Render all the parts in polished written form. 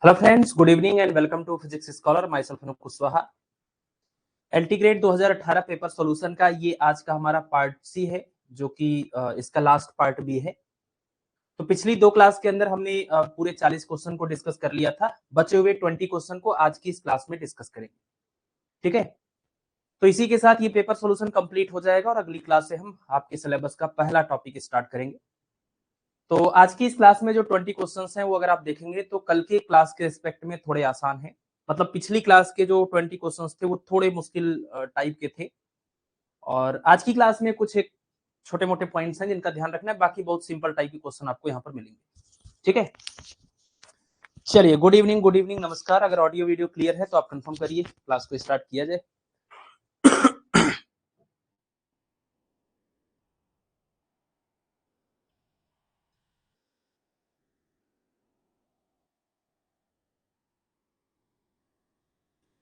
Hello friends, good evening and welcome to physics scholar. Myself Anoop Kushwaha. LT grade 2018 paper solution का ये आज का हमारा पार्ट सी है, जो कि इसका लास्ट पार्ट भी है। तो पिछली दो क्लास के अंदर हमने पूरे 40 क्वेश्चन को डिस्कस कर लिया था। बचे हुए 20 क्वेश्चन को आज की इस क्लास में डिस्कस करेंगे। ठीक है, तो इसी के साथ ये पेपर सॉल्यूशन कंप्लीट हो जाएगा और अगली क्लास से हम आपके सिलेबस का पहला टॉपिक स्टार्ट करेंगे। तो आज की इस क्लास में जो 20 क्वेश्चंस हैं वो अगर आप देखेंगे तो कल के क्लास के रिस्पेक्ट में थोड़े आसान हैं। मतलब पिछली क्लास के जो 20 क्वेश्चंस थे वो थोड़े मुश्किल टाइप के थे, और आज की क्लास में कुछ एक छोटे मोटे पॉइंट्स हैं जिनका ध्यान रखना है। बाकी बहुत सिंपल टाइप के क्वेश्चन आपको यहाँ पर मिलेंगे। ठीक है, चलिए, गुड इवनिंग, नमस्कार। अगर ऑडियो वीडियो क्लियर है तो आप कंफर्म करिए, क्लास को स्टार्ट किया जाए।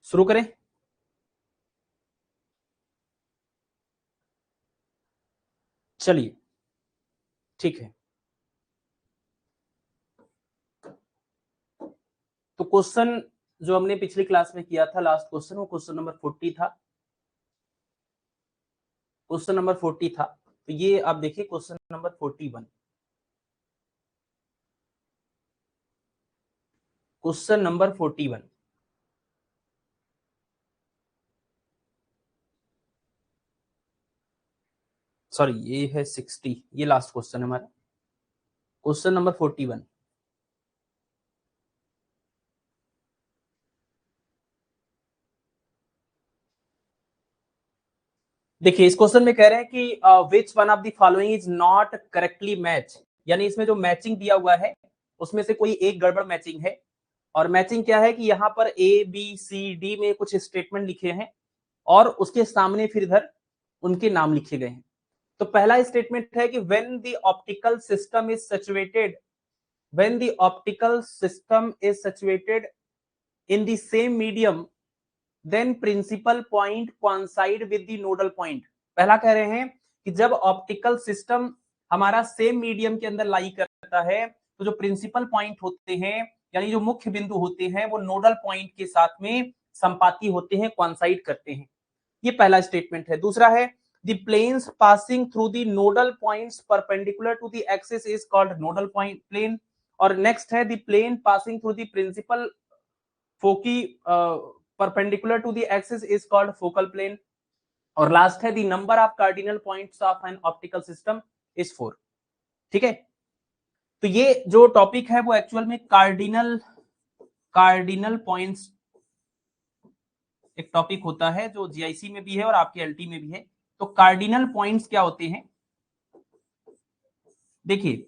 शुरू करें। चलिए, ठीक है। तो क्वेश्चन जो हमने पिछली क्लास में किया था, लास्ट क्वेश्चन, वो क्वेश्चन नंबर 40 था। क्वेश्चन नंबर 40 था। तो ये आप देखिए question number 41। Question number 41, sorry ये है 60, ये लास्ट क्वेश्चन है हमारा। क्वेश्चन नंबर 41, देखिए इस क्वेश्चन में कह रहे हैं कि which one of the following is not correctly match, यानी इसमें जो मैचिंग दिया हुआ है उसमें से कोई एक गड़बड़ मैचिंग है। और मैचिंग क्या है कि यहाँ पर ए बी सी डी में कुछ स्टेटमेंट लिखे हैं और उसके सामने फिर इधर उनके नाम लिखे गए हैं। तो पहला स्टेटमेंट है कि when the optical system is saturated, when the optical system is saturated in the same medium, then principal point coincide with the nodal point। पहला कह रहे हैं कि जब ऑप्टिकल सिस्टम हमारा सेम मीडियम के अंदर लाई करता है तो जो प्रिंसिपल पॉइंट होते हैं, यानी जो मुख्य बिंदु होते हैं, वो नोडल पॉइंट के साथ में संपाती होते हैं, कॉन्साइड करते हैं। ये पहला स्टेटमेंट है। दूसरा है the planes passing through the nodal points perpendicular to the axis is called nodal point plane। और नेक्स्ट है the plane passing through the principal foci perpendicular to the axis is called focal plane। और last है the number of cardinal points of an optical system is 4। ठीक है, तो ये जो topic है वो एक्चुअल में कार्डिनल पॉइंट्स एक टॉपिक होता है जो जीआईसी में भी है और आपके एलटी में भी है। तो कार्डिनल पॉइंट्स क्या होते हैं? देखिए,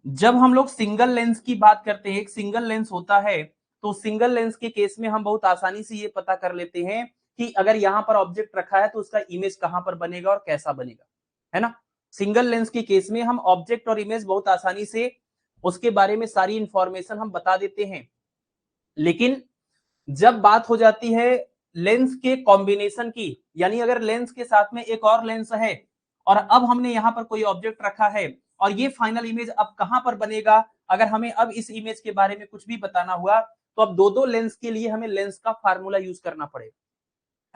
जब हम लोग सिंगल लेंस की बात करते हैं, एक सिंगल लेंस होता है, तो सिंगल लेंस के केस में हम बहुत आसानी से ये पता कर लेते हैं कि अगर यहां पर ऑब्जेक्ट रखा है तो उसका इमेज कहां पर बनेगा और कैसा बनेगा, है ना। सिंगल लेंस के केस में हम ऑब्जेक्ट और इमेज बहुत आसानी से उसके बारे में सारी इंफॉर्मेशन हम बता देते हैं। लेकिन जब बात हो जाती है लेंस के कॉम्बिनेशन की, यानी अगर लेंस के साथ में एक और लेंस है और अब हमने यहां पर कोई ऑब्जेक्ट रखा है और ये फाइनल इमेज अब कहां पर बनेगा, अगर हमें अब इस इमेज के बारे में कुछ भी बताना हुआ तो अब दो दो लेंस के लिए हमें लेंस का फार्मूला यूज करना पड़ेगा,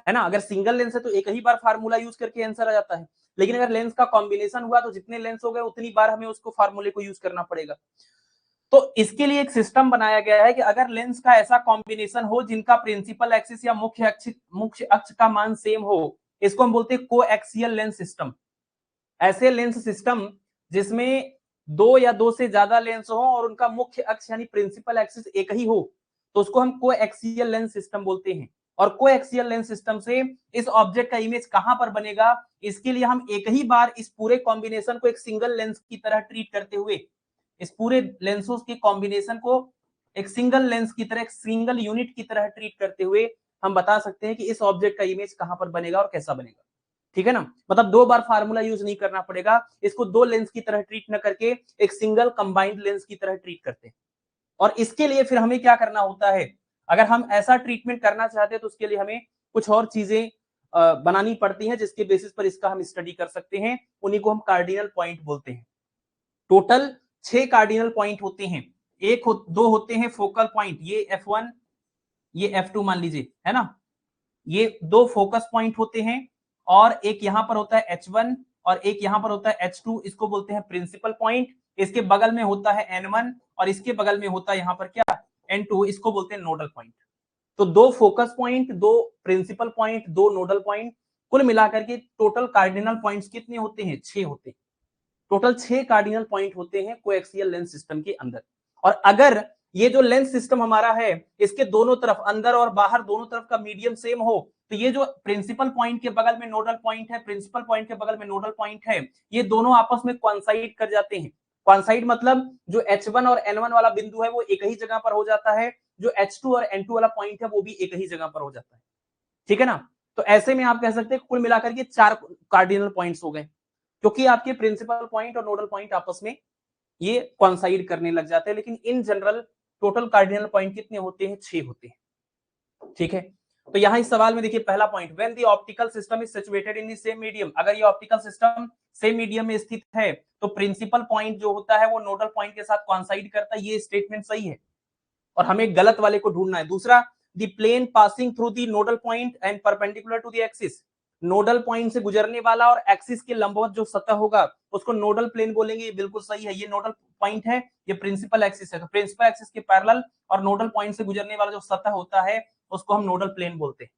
है ना। अगर सिंगल लेंस है तो एक ही बार फार्मूला यूज करके आंसर आ जाता है, लेकिन अगर लेंस का कॉम्बिनेशन हुआ तो जितने लेंस हो गए उतनी बार हमें उसको फार्मूले को यूज करना पड़ेगा। तो इसके लिए एक सिस्टम बनाया गया है कि अगर लेंस का ऐसा कॉम्बिनेशन हो जिनका प्रिंसिपल एक्सिस या मुख्य अक्ष का मान सेम हो, इसको हम बोलते हैं कोएक्सियल लेंस सिस्टम। ऐसे लेंस सिस्टम जिसमें दो या दो से ज्यादा लेंस हो और उनका मुख्य अक्ष यानी प्रिंसिपल एक्सिस एक ही हो, तो उसको हम कोएक्सियल लेंस सिस्टम बोलते हैं। और कोएक्सियल लेंस सिस्टम से इस ऑब्जेक्ट का इमेज कहां पर बनेगा, इसके लिए हम एक ही बार इस पूरे कॉम्बिनेशन को एक सिंगल लेंस की तरह ट्रीट करते हुए, इस पूरे लेंसों के कॉम्बिनेशन को एक सिंगल लेंस की तरह, एक सिंगल यूनिट की तरह ट्रीट करते हुए हम बता सकते हैं कि इस ऑब्जेक्ट का इमेज कहां पर बनेगा और कैसा बनेगा। ठीक है ना, मतलब दो बार फार्मूला यूज नहीं करना पड़ेगा, इसको दो लेंस की तरह ट्रीट न करके एक सिंगल कंबाइंड लेंस की तरह ट्रीट करते हैं। और इसके लिए फिर हमें क्या करना होता है, अगर हम ऐसा ट्रीटमेंट करना चाहते हैं तो उसके लिए हमें कुछ और चीजें बनानी पड़ती हैं जिसके बेसिस पर इसका हम स्टडी कर सकते हैं। उन्हीं को हम कार्डिनल पॉइंट बोलते हैं। टोटल 6 कार्डिनल पॉइंट होते हैं दो होते हैं फोकल पॉइंट, ये F1 ये F2 मान लीजिए, है ना, ये दो फोकस पॉइंट होते हैं, और एक यहां पर होता है H1 और एक यहां पर होता है H2, इसको बोलते हैं प्रिंसिपल पॉइंट। इसके बगल में होता है N1 और इसके बगल में होता है यहां पर क्या, N2, इसको बोलते हैं नोडल पॉइंट। तो दो फोकस पॉइंट, दो प्रिंसिपल पॉइंट, दो नोडल पॉइंट, कुल मिलाकर के टोटल कार्डिनल पॉइंट्स कितने होते हैं, 6 होते हैं। टोटल 6 कार्डिनल पॉइंट होते हैं कोएक्सियल लेंस सिस्टम के अंदर। और अगर ये जो लेंस सिस्टम हमारा है, इसके दोनों तरफ, अंदर और बाहर दोनों तरफ का मीडियम सेम हो, तो ये जो प्रिंसिपल पॉइंट के बगल में नोडल पॉइंट है, प्रिंसिपल पॉइंट के बगल में नोडल पॉइंट है, ये दोनों आपस में कोइंसाइड कर जाते हैं। कोइंसाइड मतलब जो H1 और N1 वाला बिंदु है वो एक ही जगह पर हो जाता है, जो H2 और N2 वाला पॉइंट है वो भी एक ही जगह पर हो जाता है, ठीक है ना। तो ऐसे में आप कह सकते हैं कुल मिलाकर के 4 कार्डिनल पॉइंट्स हो गए, क्योंकि आपके प्रिंसिपल पॉइंट और नोडल पॉइंट आपस में ये कोइंसाइड करने लग जाते हैं। लेकिन in general total cardinal point कितने होते हैं, 6 होते हैं, ठीक है। तो यहां इस सवाल में देखिए पहला point, when the optical system is situated in the same medium, अगर ये ऑप्टिकल सिस्टम सेम मीडियम में स्थित है तो प्रिंसिपल पॉइंट जो होता है वो नोडल पॉइंट के साथ कोइंसाइड करता है, ये स्टेटमेंट सही है और हमें गलत वाले को ढूंढना है। दूसरा, the plane passing through the nodal point and perpendicular to the axis, nodal point से गुजरने वाला और एक्सिस के लंबवत जो सतह होगा उसको नोडल प्लेन बोलेंगे, ये बिल्कुल सही है। ये नोडल पॉइंट है, ये प्रिंसिपल एक्सिस है, तो प्रिंसिपल एक्सिस के पैरेलल और नोडल पॉइंट से गुजरने वाला जो सतह होता है उसको हम नोडल प्लेन बोलते हैं।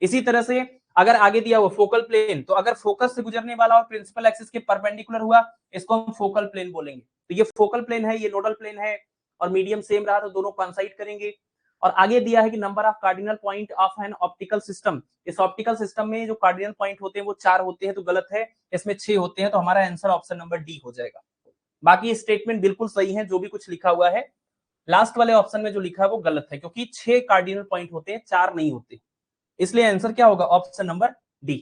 इसी तरह से अगर आगे दिया हुआ फोकल प्लेन, तो अगर फोकस से गुजरने वाला और प्रिंसिपल एक्सिस के परपेंडिकुलर हुआ, इसको हम फोकल प्लेन बोलेंगे। तो ये फोकल प्लेन है, ये नोडल प्लेन है, और मीडियम सेम रहा तो दोनों कोइंसाइड करेंगे। और आगे दिया है कि number of cardinal point of an optical system, इस ऑप्टिकल सिस्टम में जो कार्डिनल पॉइंट होते हैं वो 4 होते हैं, तो गलत है, इसमें 6 होते हैं, तो हमारा आंसर ऑप्शन नंबर डी हो जाएगा। बाकी स्टेटमेंट बिल्कुल सही है, जो भी कुछ लिखा हुआ है लास्ट वाले ऑप्शन में जो लिखा है वो गलत है, क्योंकि 6 कार्डिनल पॉइंट होते हैं, 4 नहीं होते, इसलिए आंसर क्या होगा, ऑप्शन नंबर डी,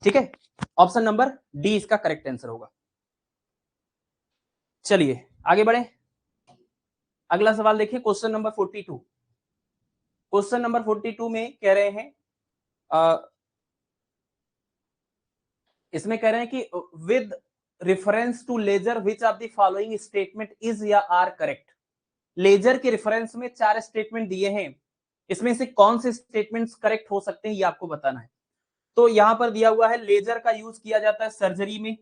ठीक है। ऑप्शन नंबर डी इसका करेक्ट आंसर होगा। चलिए आगे बढ़े, अगला सवाल देखिए, क्वेश्चन नंबर 42। क्वेश्चन नंबर 42 में कह रहे हैं, इसमें कह रहे हैं कि with reference to laser which of the following statement is या आर करेक्ट। लेजर के रेफरेंस में 4 स्टेटमेंट दिए हैं, इसमें से कौन से स्टेटमेंट्स करेक्ट हो सकते हैं ये आपको बताना है। तो यहां पर दिया हुआ है लेजर का यूज किया जाता है सर्जरी में,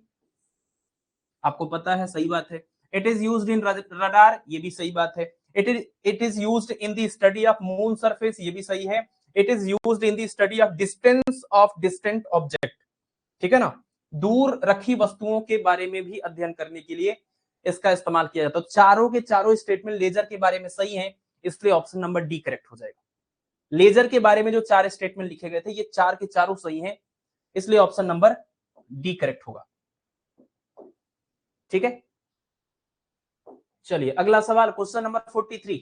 आपको पता है, सही बात है। It is used in radar, ये भी सही बात है। It is used in the study of moon surface, ये भी सही है। It is used in the study of distance of distant object, ठीक है ना, दूर रखी वस्तुओं के बारे में भी अध्ययन करने के लिए इसका इस्तेमाल किया जाता है। तो चारों के चारों स्टेटमेंट लेजर के बारे में सही है, इसलिए ऑप्शन नंबर डी करेक्ट हो जाएगा। लेजर के बारे में जो 4 स्टेटमेंट लिखे गए थे ये 4 के चारों सही हैं, इसलिए ऑप्शन नंबर डी करेक्ट होगा, ठीक है। चलिए अगला सवाल, क्वेश्चन नंबर 43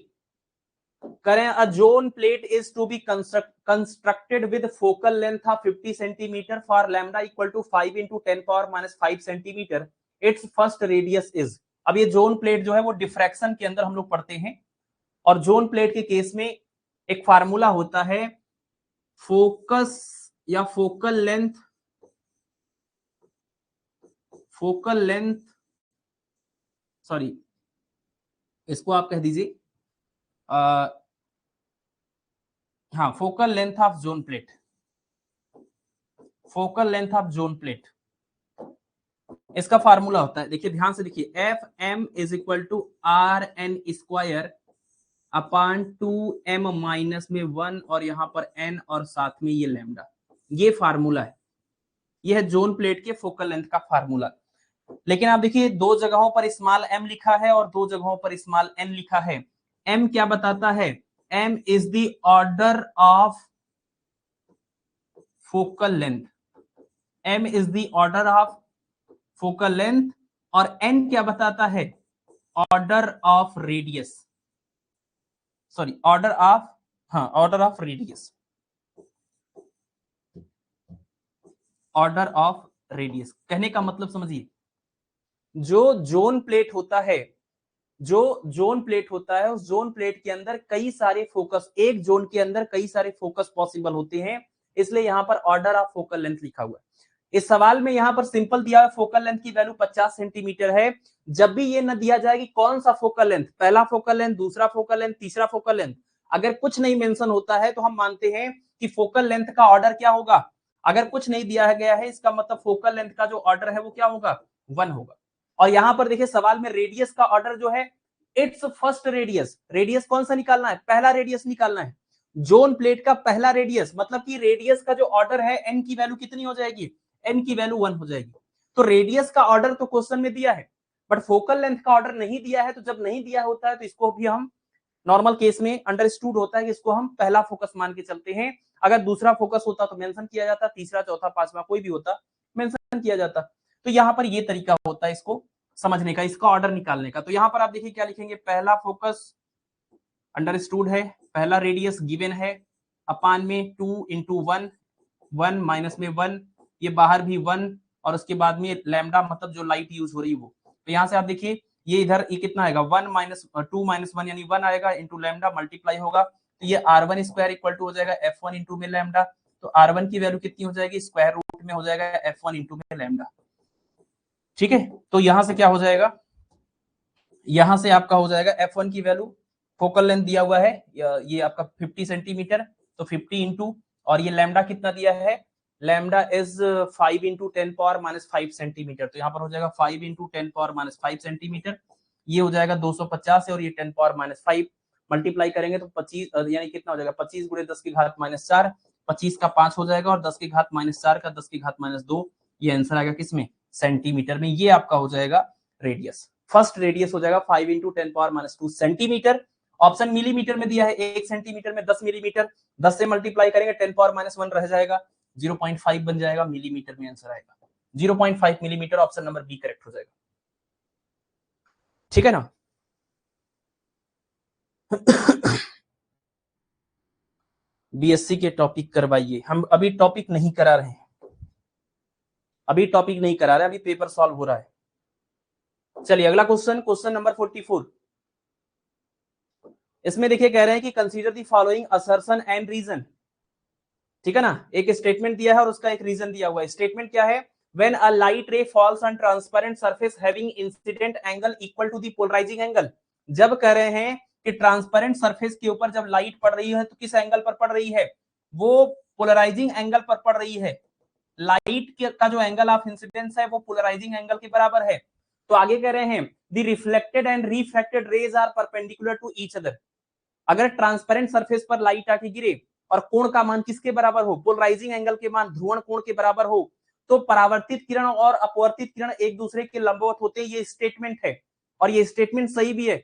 करें, a zone plate is to be constructed with focal length of 50 centimetre for lambda equal to 5 into 10⁻⁵ centimetre, it's first radius is. अब ये जोन प्लेट जो है वो डिफ्रैक्शन के अंदर हम लोग पढ़ते हैं, और जोन प्लेट के केस में एक फार्मूला होता है फोकस या फोकल लेंथ, सॉरी इसको आप कह दीजिए हाँ, focal length of zone plate, focal length of zone plate, इसका फार्मूला होता है, देखिए ध्यान से देखिए, F M is equal to R N square upon 2m minus में 1 और यहां पर n और साथ में ये लैम्डा, ये फार्मूला है, ये है जोन प्लेट के फोकल लेंथ का फार्मूला। लेकिन आप देखिए 2 जगहों पर स्मॉल m लिखा है और 2 जगहों पर स्मॉल n लिखा है। m क्या बताता है, m is the order of focal length, m is the order of focal length, और n क्या बताता है, order of radius, sorry order of, हाँ order of radius, order of radius. कहने का मतलब समझिए, जो जोन प्लेट होता है, जो जोन प्लेट होता है उस जोन प्लेट के अंदर कई सारे फोकस, एक जोन के अंदर कई सारे फोकस पॉसिबल होते हैं, इसलिए यहां पर ऑर्डर ऑफ फोकल लेंथ लिखा हुआ है। इस सवाल में यहां पर सिंपल दिया है फोकल लेंथ की वैल्यू 50 सेंटीमीटर है। जब भी ये न दिया जाए कि कौन सा फोकल लेंथ, पहला फोकल लेंथ, दूसरा फोकल लेंथ, तीसरा फोकल लेंथ, अगर कुछ नहीं मेंशन होता है तो हम मानते हैं कि फोकल लेंथ का ऑर्डर क्या होगा। अगर कुछ नहीं दिया गया है इसका मतलब फोकल लेंथ का जो ऑर्डर है वो क्या होगा, 1 होगा। और यहां पर देखिए सवाल में रेडियस का ऑर्डर जो है इट्स फर्स्ट रेडियस, रेडियस कौन सा निकालना है, पहला रेडियस निकालना है। जोन प्लेट का पहला रेडियस, मतलब कि रेडियस का जो ऑर्डर है एन की वैल्यू कितनी हो जाएगी, एन की वैल्यू 1 हो जाएगी। तो रेडियस का ऑर्डर तो क्वेश्चन में दिया है, बट फोकल लेंथ का ऑर्डर नहीं दिया है। तो जब नहीं दिया होता है तो इसको भी हम नॉर्मल केस में अंडरस्टूड होता है कि इसको हम पहला फोकस मान के चलते हैं। अगर दूसरा फोकस होता तो मेंशन किया जाता, तीसरा चौथा पांचवा कोई भी होता मेंशन किया जाता। तो यहां पर ये तरीका होता है इसको समझने का, इसका ऑर्डर निकालने का। तो यहां पर आप देखिए क्या लिखेंगे, पहला फोकस अंडरस्टूड है, पहला रेडियस गिवन है, अपान में 2 इंटू 1, 1 माइनस में 1, ये बाहर भी 1, और उसके बाद में लैम्डा मतलब जो लाइट यूज हो रही है वो। तो यहाँ से आप देखिए ये इधर ये कितना आएगा, 1 माइनस 2 माइनस 1 यानी 1 आएगा, इंटू लैम्डा मल्टीप्लाई होगा, तो ये R1 स्क्वायर इक्वल टू हो जाएगा F1 इंटू में लैम्डा। तो R1 की वैल्यू कितनी हो जाएगी, स्क्वायर रूट में हो जाएगा F1 इंटू में लैम्डा। ठीक है, तो यहां से क्या हो जाएगा, यहां से आपका हो जाएगा F1 की वैल्यू, फोकल लेंथ दिया हुआ है ये आपका 50 सेंटीमीटर, तो 50 इंटू, और ये लैम्डा कितना दिया है, lambda is 5 into 10 power minus 5 centimetre. तो यहाँ पर हो जाएगा 5 इंटू 10 पावर माइनस 5 सेंटीमीटर, ये हो जाएगा 250 है, और ये 10 पावर माइनस 5 मल्टीप्लाई करेंगे तो 25 यानी कितना हो जाएगा, 25 गुणे 10 की घात माइनस 4, 25 का 5 हो जाएगा, और 10 की घात माइनस 4 का 10 की घात माइनस 2, ये आंसर आएगा किसमें, सेंटीमीटर में। ये आपका हो जाएगा रेडियस, फर्स्ट रेडियस हो जाएगा 5 into 10 power minus 2 centimetre. Option millimetre में दिया है, 1 सेंटीमीटर में 10 मिलीमीटर, 10 से मल्टीप्लाई करेंगे 10 पावर माइनस 1 रह जाएगा, 0.5 बन जाएगा, मिलीमीटर में आंसर आएगा 0.5 millimetre, option number B correct हो जाएगा। ठीक है ना। बीएससी के टॉपिक करवाइए, हम अभी टॉपिक नहीं करा रहे हैं, अभी टॉपिक नहीं करा रहे, अभी पेपर सॉल्व हो रहा है। चलिए अगला क्वेश्चन, क्वेश्चन नंबर 44। इसमें देखिए कह रहे हैं कि consider the following assertion and reason. ठीक है ना, एक स्टेटमेंट दिया है और उसका एक रीजन दिया हुआ है। स्टेटमेंट क्या है, when a light ray falls on transparent surface having incident angle equal to the polarising angle. जब कह रहे हैं कि ट्रांसपेरेंट सरफेस के ऊपर जब लाइट पड़ रही है तो किस एंगल पर पड़ रही है, वो पोलराइजिंग एंगल पर पड़ रही है। लाइट का जो एंगल ऑफ इंसिडेंस है वो पोलराइजिंग एंगल के बराबर है। तो आगे कह रहे हैं the reflected and refracted rays are perpendicular to each other. अगर ट्रांसपेरेंट सरफेस पर लाइट आके गिरे और कोण का मान किसके बराबर हो, पोलराइजिंग एंगल के मान ध्रुवण कोण के बराबर हो, तो परावर्तित किरण और अपवर्तित किरण एक दूसरे के लंबवत होते हैं। ये स्टेटमेंट है और ये स्टेटमेंट सही भी है,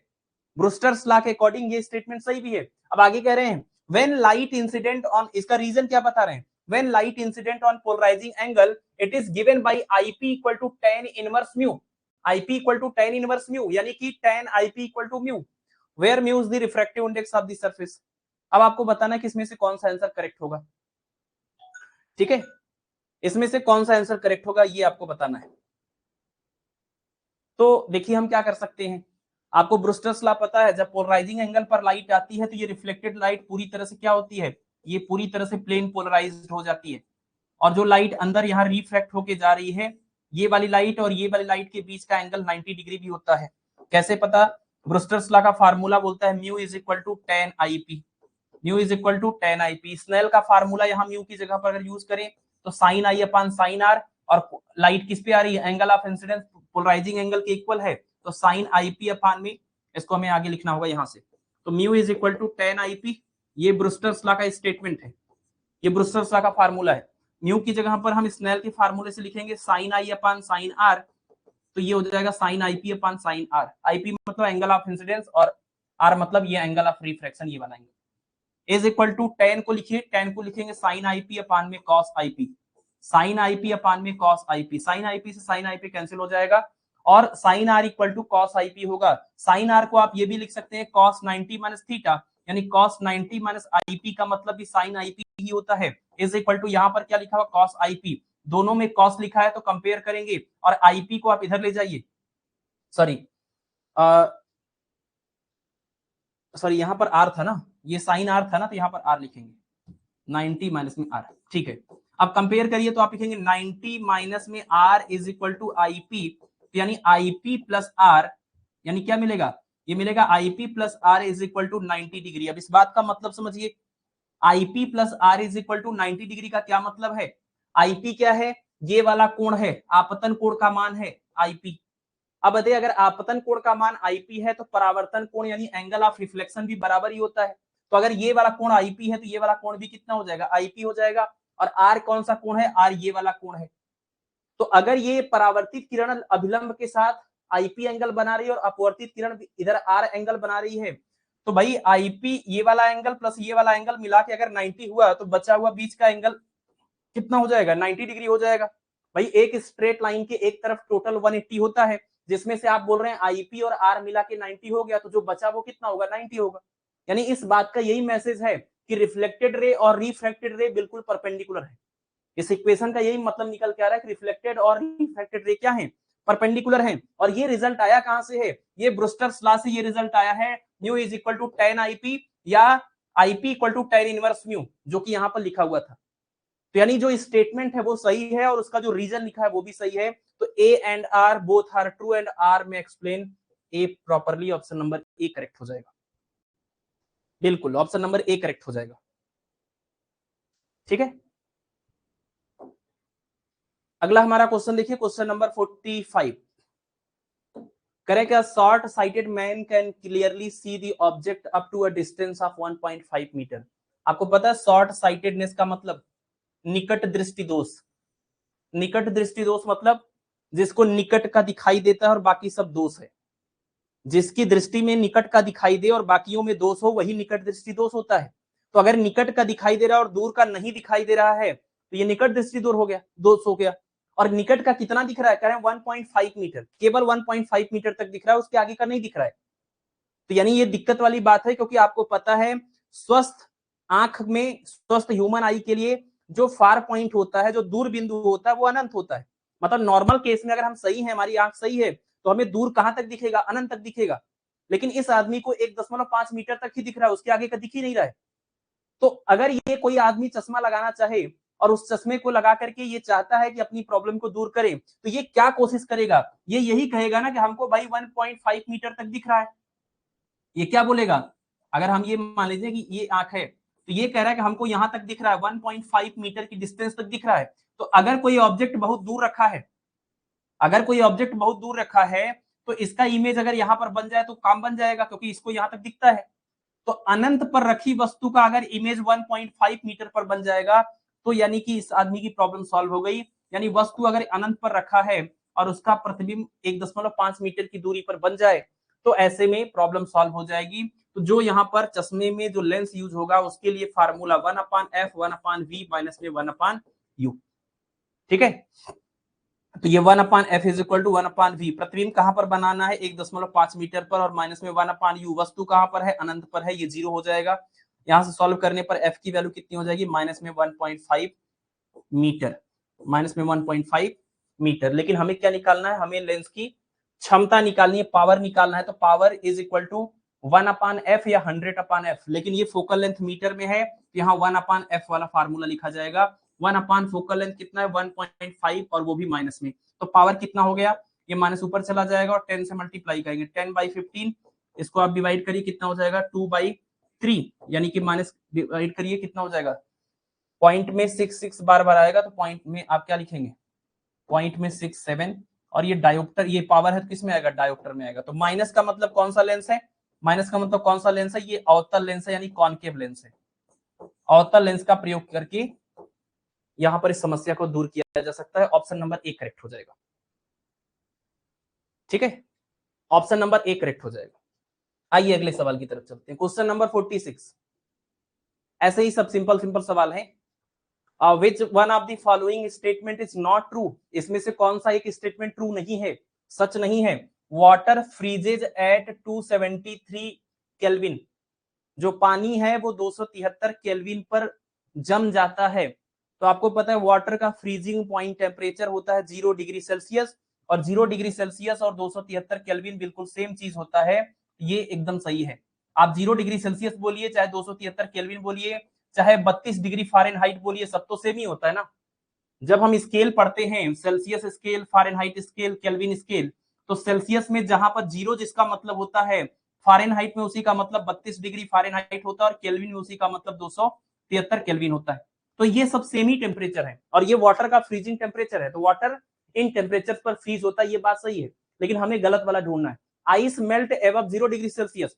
ब्रूस्टर्स लॉ के अकॉर्डिंग ये स्टेटमेंट सही भी है। अब आगे कह रहे हैं व्हेन लाइट इंसिडेंट ऑन, इसका रीजन क्या बता रहे हैं, when light incident on polarizing angle it is given by IP equal to tan inverse mu, IP equal to tan inverse mu, यानी कि tan IP equal to mu, where mu is the refractive index of the surface. अब आपको बताना है कि इसमें से कौन सा आंसर करेक्ट होगा। ठीक है, इसमें से कौन सा आंसर करेक्ट होगा ये आपको बताना है। तो देखिए हम क्या कर सकते हैं, आपको ब्रूस्टर्स लॉ पता है, जब पोलराइजिंग एंगल पर लाइट आती है तो ये रिफ्लेक्टेड लाइट पूरी तरह से क्या होती है, ये पूरी तरह से प्लेन पोलराइज्ड हो जाती है। और जो लाइट अंदर यहाँ रिफ्रैक्ट होके जा रही है, ये वाली लाइट और ये वाली लाइट के बीच का एंगल 90 डिग्री भी होता है। कैसे पता, ब्रूस्टर्स लॉ का फार्मूला बोलता है mu is equal to tan IP, mu is equal to tan IP. Snell का फार्मूला यहाँ म्यू की जगह पर अगर यूज करें तो sine I upon sine R, और लाइट किस पे आ रही है, angle of incidence polarizing angle के इक्वल है, तो साइन आईपी अपॉन में, इसको हमें आगे लिखना होगा यहाँ से। तो mu is equal to tan IP, ये ब्रूस्टर्स लॉ का स्टेटमेंट है, ये ब्रूस्टर्स लॉ का फार्मूला है। म्यू की जगह पर हम स्नेल के फार्मूले से लिखेंगे sine I upon sine R, तो ये हो जाएगा sine IP upon sine R. IP मतलब एंगल ऑफ इंसिडेंस और आर मतलब ये एंगल ऑफ रिफ्रैक्शन, ये बनाएंगे। इज इक्वल टू tan को लिखिए, tan को लिखेंगे साइन आईपी अपान में cos IP, sine IP upon में कॉस आईपी, साइन आईपी से साइन आईपी कैंसिल हो जाएगा और sine R equal to cos IP होगा। साइन आर को आप ये भी लिख सकते हैं कॉस 90 माइनस थीटा, यानी कॉस 90 माइनस आईपी का मतलब भी साइन आईपी ही होता है। इज इक्वल टू यहाँ पर क्या लिखा हुआ, कॉस आईपी, दोनों में कॉस लिखा है तो कंपेयर करेंगे, और आईपी को आप इधर ले जाइए, सॉरी सॉरी यहाँ पर आर था ना, ये साइन आर था ना, तो यहाँ पर आर लिखेंगे 90 माइनस में आर। ठीक है, अब कंपेयर करिए तो आप लिखेंगे 90 माइनस में R is equal to IP, यानी आईपी प्लस आर, यानी क्या मिलेगा, ये मिलेगा IP plus R is equal to 90 degree. अब इस बात का मतलब समझिए, IP plus R is equal to 90 degree का क्या मतलब है, आईपी क्या है, ये वाला कोण है, आपतन कोण का मान है आईपी। अब बताइए अगर आपतन कोण का मान आईपी है तो परावर्तन कोण यानी एंगल ऑफ रिफ्लेक्शन भी बराबर ही होता है। तो अगर ये वाला कोण आईपी है तो ये वाला कोण भी कितना हो जाएगा, आईपी हो जाएगा। और आर कौन सा कोण है, आर ये वाला कोण है। तो अगर ये परावर्तित किरण अभिलंब के साथ आईपी एंगल बना रही है और अपवर्तित किरण इधर आर एंगल बना रही है, तो भाई आईपी ये वाला एंगल प्लस ये वाला एंगल मिला के अगर 90 हुआ तो बचा हुआ बीच का एंगल कितना हो जाएगा, 90 डिग्री हो जाएगा। भाई एक स्ट्रेट लाइन के एक तरफ टोटल 180 होता है, जिसमें से आप बोल रहे हैं आईपी और आर मिला के 90 हो गया, तो जो बचा वो कितना होगा, 90 होगा। यानी इस बात का यही मैसेज है कि रिफ्लेक्टेड रे और रिफ्रैक्टेड रे बिल्कुल परपेंडिकुलर है। इस इक्वेशन का यही मतलब निकल के आ रहा है कि रिफ्लेक्टेड और रिफ्रैक्टेड रे क्या है, परपेंडिकुलर है। और ये रिजल्ट आया कहां से है, ये ब्रूस्टर्स लॉ से ये रिजल्ट आया है, mu is equal to tan IP या IP equal to tan inverse mu, जो कि यहां पर लिखा हुआ था। तो यानी जो स्टेटमेंट है वो सही है और उसका जो रीजन लिखा है वो भी सही है। तो A and R both are true and R में explain A properly, option number A correct हो जाएगा। बिल्कुल ऑप्शन नंबर ए करेक्ट हो जाएगा। ठीक है, अगला हमारा क्वेश्चन देखिए, question number 45। Correct, short sighted man can clearly see the object up to a distance of 1.5 metre. आपको पता है शॉर्ट साइटेडनेस का मतलब निकट दृष्टि दोष। निकट दृष्टि दोष मतलब जिसको निकट का दिखाई देता है और बाकी सब दोष है। जिसकी दृष्टि में निकट का दिखाई दे और बाकियों में दोष हो वही निकट दृष्टि दोष होता है। तो अगर निकट का दिखाई दे रहा है और दूर का नहीं दिखाई दे रहा है तो ये निकट दृष्टि दूर हो गया, दोष हो गया। और निकट का कितना दिख रहा है, कह रहे हैं 1.5 मीटर, केवल 1.5 मीटर तक दिख रहा है, उसके आगे का नहीं दिख रहा है। तो यानी ये दिक्कत वाली बात है, क्योंकि आपको पता है स्वस्थ आंख में, स्वस्थ ह्यूमन आई के लिए जो फार पॉइंट होता है, जो दूर बिंदु होता है वो अनंत होता है। मतलब नॉर्मल केस में अगर हम सही हैं, हमारी आंख सही है, तो हमें दूर कहां तक दिखेगा, अनंत तक दिखेगा। लेकिन इस आदमी को 1.5 मीटर तक ही दिख रहा है, उसके आगे का दिख ही नहीं रहा है। तो अगर ये कोई आदमी चश्मा लगाना चाहे और उस चश्मे को लगा करके ये चाहता है कि अपनी प्रॉब्लम को दूर करे, तो ये क्या कोशिश करेगा, ये यही कहेगा ना कि हमको भाई 1.5 मीटर तक दिख रहा है। ये क्या बोलेगा, अगर हम ये मान लीजिए कि ये आंख है, तो ये कह रहा है कि हमको यहां तक दिख रहा है, 1.5 मीटर की डिस्टेंस तक दिख रहा है। तो अगर कोई ऑब्जेक्ट बहुत दूर रखा है, अगर कोई ऑब्जेक्ट बहुत दूर रखा है, तो इसका इमेज अगर यहां पर बन जाए तो काम बन जाएगा, क्योंकि इसको यहां तक दिखता है। तो अनंत पर रखी वस्तु का अगर इमेज 1.5 मीटर पर बन जाएगा, तो यानी कि इस आदमी की प्रॉब्लम सॉल्व हो गई। यानी वस्तु अगर अनंत पर रखा है और उसका प्रतिबिंब 1.5 मीटर की दूरी पर बन जाए, तो ऐसे में प्रॉब्लम सॉल्व हो जाएगी। तो जो यहाँ पर चश्मे में जो लेंस यूज होगा उसके लिए फार्मूला 1/f 1/v माइनस में 1/u। ठीक है, तो ये 1/f is equal to 1/v। प्रतिबिंब कहां पर बनाना है, 1.5 मीटर पर, और माइनस में 1/u। वस्तु कहां पर है, अनंत पर है, ये 0 हो जाएगा। यहां से सॉल्व करने पर f की वैल्यू कितनी हो जाएगी, माइनस में 1.5 मीटर, माइनस में 1.5 मीटर। लेकिन हमें क्या निकालना है, हमें लेंस की क्षमता निकालनी है, पावर निकालना है। तो power is equal to 1/f या 100/f। लेकिन ये फोकल लेंथ मीटर में है, यहाँ 1/f वाला फार्मूला लिखा जाएगा। 1 फोकल लेंथ कितना है, 1.5, और वो भी माइनस में। तो पावर कितना हो गया, ये माइनस ऊपर चला जाएगा और 10 से मल्टीप्लाई करेंगे, 10/15। इसको आप डिवाइड करिए, कितना हो जाएगा, 2/3, यानी कि माइनस डिवाइड करिए, कितना हो जाएगा, पॉइंट में 6 बार बार आएगा, तो पॉइंट में आप क्या लिखेंगे, पॉइंट में 6 7। और ये डायोप्टर, ये पावर है तो किस में आएगा, डायोप्टर में आएगा। तो माइनस का मतलब कौन सा लेंस है, माइनस का मतलब कौन सा लेंस है, ये अवतल लेंस है, यानी कॉनकेव लेंस है। अवतल लेंस का प्रयोग करके यहां पर इस समस्या को दूर किया जा सकता है। ऑप्शन नंबर ए करेक्ट हो जाएगा। ठीक है, ऑप्शन नंबर ए करेक्ट हो जाएगा। आइए अगले सवाल की तरफ चलते हैं, क्वेश्चन नंबर 46। ऐसे ही सब सिंपल सिंपल सवाल है। Which one of the following statement is not true. इसमें से कौन सा एक स्टेटमेंट ट्रू नहीं है, सच नहीं है। Water freezes at 273 kelvin. जो पानी है वो 273 केल्विन पर जम जाता है। तो आपको पता है वाटर का फ्रीजिंग पॉइंट टेम्परेचर होता है 0 डिग्री सेल्सियस, और 0 डिग्री सेल्सियस और 273 केल्विन बिल्कुल सेम चीज होता है। ये एकदम सही है। आप 0 डिग्री सेल्सियस बोलिए, चाहे 273 केल्विन बोलिए, चाहे 32 डिग्री फ़ारेनहाइट बोलिए, सब तो सेम ही होता है ना। जब हम स्केल पढ़ते हैं, Celsius scale, Fahrenheit scale, kelvin scale, तो सेल्सियस में जहां पर 0 जिसका मतलब होता है, फारेनहाइट में उसी का मतलब 32 डिग्री फारेनहाइट होता है, और केल्विन में उसी का मतलब 273 केल्विन होता है। तो ये सब सेम ही टेम्परेचर है, और ये वाटर का फ्रीजिंग टेम्परेचर है। तो वाटर इन टेम्परेचर पर फ्रीज होता है, ये बात सही है, लेकिन हमें गलत वाला ढूंढना है। Ice melt above 0 degree Celsius,